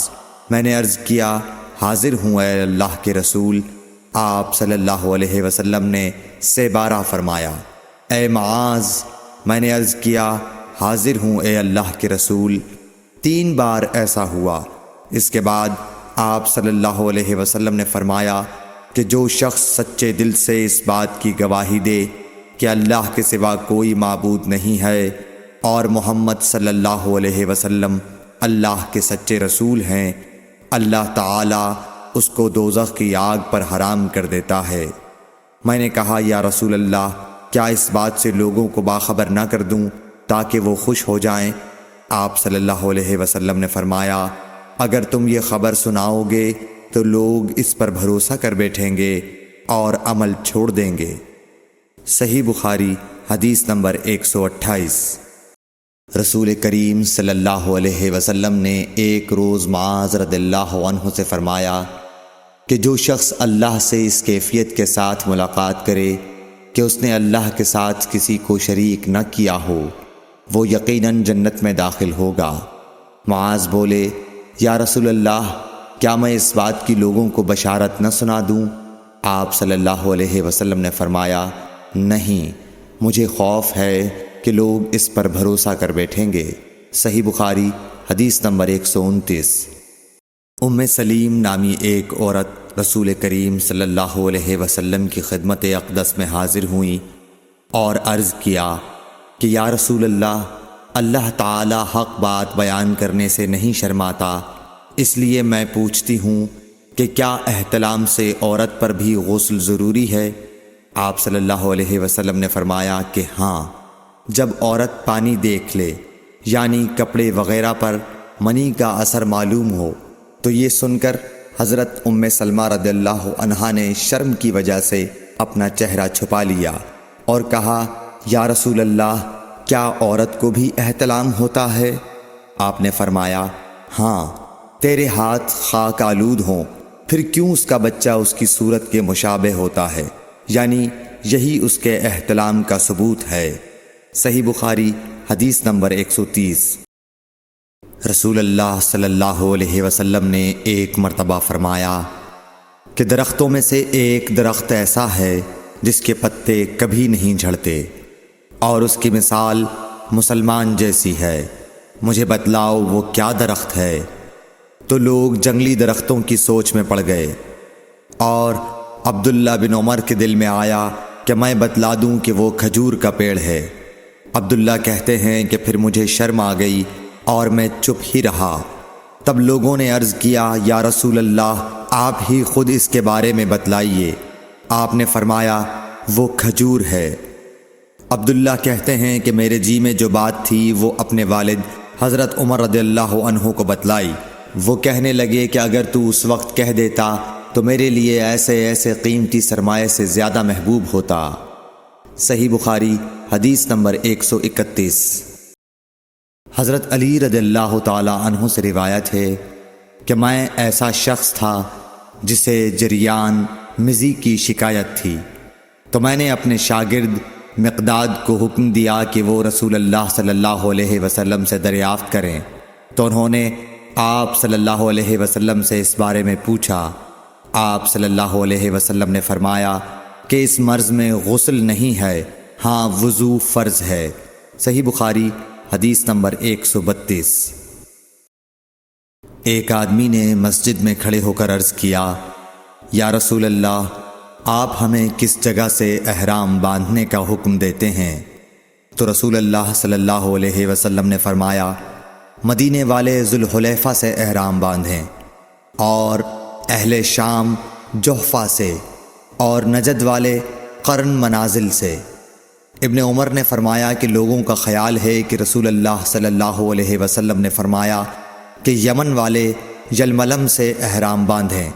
میں نے عرض کیا حاضر ہوں اے اللہ کے رسول۔ آپ صلی اللہ علیہ وسلم نے سے بارہ فرمایا، اے معاذ، میں نے عرض کیا حاضر ہوں اے اللہ کے رسول۔ 3 بار ایسا ہوا۔ اس کے بعد آپ صلی اللہ علیہ وسلم نے فرمایا کہ جو شخص سچے دل سے اس بات کی گواہی دے کہ اللہ کے سوا کوئی معبود نہیں ہے اور محمد صلی اللہ علیہ وسلم اللہ کے سچے رسول ہیں، اللہ تعالی اس کو دوزخ کی آگ پر حرام کر دیتا ہے۔ میں نے کہا، یا رسول اللہ، کیا اس بات سے لوگوں کو باخبر نہ کر دوں تاکہ وہ خوش ہو جائیں؟ آپ صلی اللہ علیہ وسلم نے فرمایا، اگر تم یہ خبر سناؤ گے تو لوگ اس پر بھروسہ کر بیٹھیں گے اور عمل چھوڑ دیں گے۔ صحیح بخاری حدیث نمبر 128۔ رسول کریم صلی اللہ علیہ وسلم نے ایک روز معاذ رضی اللہ عنہ سے فرمایا کہ جو شخص اللہ سے اس کیفیت کے ساتھ ملاقات کرے کہ اس نے اللہ کے ساتھ کسی کو شریک نہ کیا ہو، وہ یقیناً جنت میں داخل ہوگا۔ معاذ بولے، یا رسول اللہ، کیا میں اس بات کی لوگوں کو بشارت نہ سنا دوں؟ آپ صلی اللہ علیہ وسلم نے فرمایا، نہیں، مجھے خوف ہے کہ لوگ اس پر بھروسہ کر بیٹھیں گے۔ صحیح بخاری حدیث نمبر 129۔ ام سلیم نامی ایک عورت رسول کریم صلی اللہ علیہ وسلم کی خدمت اقدس میں حاضر ہوئیں اور عرض کیا کہ یا رسول اللہ، اللہ تعالی حق بات بیان کرنے سے نہیں شرماتا، اس لیے میں پوچھتی ہوں کہ کیا احتلام سے عورت پر بھی غسل ضروری ہے؟ آپ صلی اللہ علیہ وسلم نے فرمایا کہ ہاں، جب عورت پانی دیکھ لے، یعنی کپڑے وغیرہ پر منی کا اثر معلوم ہو۔ تو یہ سن کر حضرت ام سلمہ رضی اللہ عنہا نے شرم کی وجہ سے اپنا چہرہ چھپا لیا اور کہا، یا رسول اللہ، کیا عورت کو بھی احتلام ہوتا ہے؟ آپ نے فرمایا، ہاں، تیرے ہاتھ خاک آلود ہوں، پھر کیوں اس کا بچہ اس کی صورت کے مشابہ ہوتا ہے، یعنی یہی اس کے احتلام کا ثبوت ہے۔ صحیح بخاری حدیث نمبر 130۔ رسول اللہ صلی اللہ علیہ وسلم نے ایک مرتبہ فرمایا کہ درختوں میں سے ایک درخت ایسا ہے جس کے پتے کبھی نہیں جھڑتے، اور اس کی مثال مسلمان جیسی ہے، مجھے بتلاؤ وہ کیا درخت ہے؟ تو لوگ جنگلی درختوں کی سوچ میں پڑ گئے، اور عبداللہ بن عمر کے دل میں آیا کہ میں بتلا دوں کہ وہ کھجور کا پیڑ ہے۔ عبداللہ کہتے ہیں کہ پھر مجھے شرم آ گئی اور میں چپ ہی رہا۔ تب لوگوں نے عرض کیا، یا رسول اللہ، آپ ہی خود اس کے بارے میں بتلائیے۔ آپ نے فرمایا، وہ کھجور ہے۔ عبداللہ کہتے ہیں کہ میرے جی میں جو بات تھی وہ اپنے والد حضرت عمر رضی اللہ عنہ کو بتلائی۔ وہ کہنے لگے کہ اگر تو اس وقت کہہ دیتا تو میرے لیے ایسے ایسے قیمتی سرمایے سے زیادہ محبوب ہوتا۔ صحیح بخاری حدیث نمبر 131۔ حضرت علی رضی اللہ تعالی عنہ سے روایت ہے کہ میں ایسا شخص تھا جسے جریان مزی کی شکایت تھی، تو میں نے اپنے شاگرد مقداد کو حکم دیا کہ وہ رسول اللہ صلی اللہ علیہ وسلم سے دریافت کریں، تو انہوں نے آپ صلی اللہ علیہ وسلم سے اس بارے میں پوچھا۔ آپ صلی اللہ علیہ وسلم نے فرمایا کہ اس مرض میں غسل نہیں ہے، ہاں وضو فرض ہے۔ صحیح بخاری حدیث نمبر 132۔ ایک آدمی نے مسجد میں کھڑے ہو کر عرض کیا، یا رسول اللہ، آپ ہمیں کس جگہ سے احرام باندھنے کا حکم دیتے ہیں؟ تو رسول اللہ صلی اللہ علیہ وسلم نے فرمایا، مدینے والے ذوالحلیفہ سے احرام باندھیں، اور اہل شام جحفہ سے، اور نجد والے قرن منازل سے۔ ابن عمر نے فرمایا کہ لوگوں کا خیال ہے کہ رسول اللہ صلی اللہ علیہ وسلم نے فرمایا کہ یمن والے یلملم سے احرام باندھیں،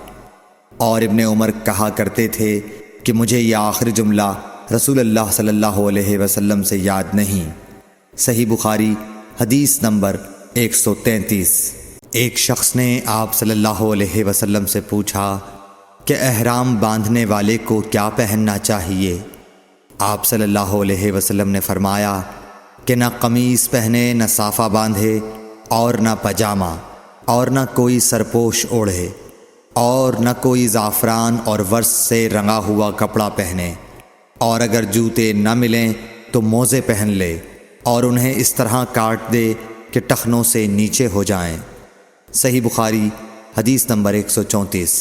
اور ابن عمر کہا کرتے تھے کہ مجھے یہ آخری جملہ رسول اللہ صلی اللہ علیہ وسلم سے یاد نہیں۔ صحیح بخاری حدیث نمبر 133۔ ایک شخص نے آپ صلی اللہ علیہ وسلم سے پوچھا کہ احرام باندھنے والے کو کیا پہننا چاہیے؟ آپ صلی اللہ علیہ وسلم نے فرمایا کہ نہ قمیص پہنے، نہ صافہ باندھے، اور نہ پاجامہ، اور نہ کوئی سرپوش اوڑھے، اور نہ کوئی زعفران اور ورس سے رنگا ہوا کپڑا پہنے، اور اگر جوتے نہ ملیں تو موزے پہن لے، اور انہیں اس طرح کاٹ دے کہ ٹخنوں سے نیچے ہو جائیں۔ صحیح بخاری حدیث نمبر 134۔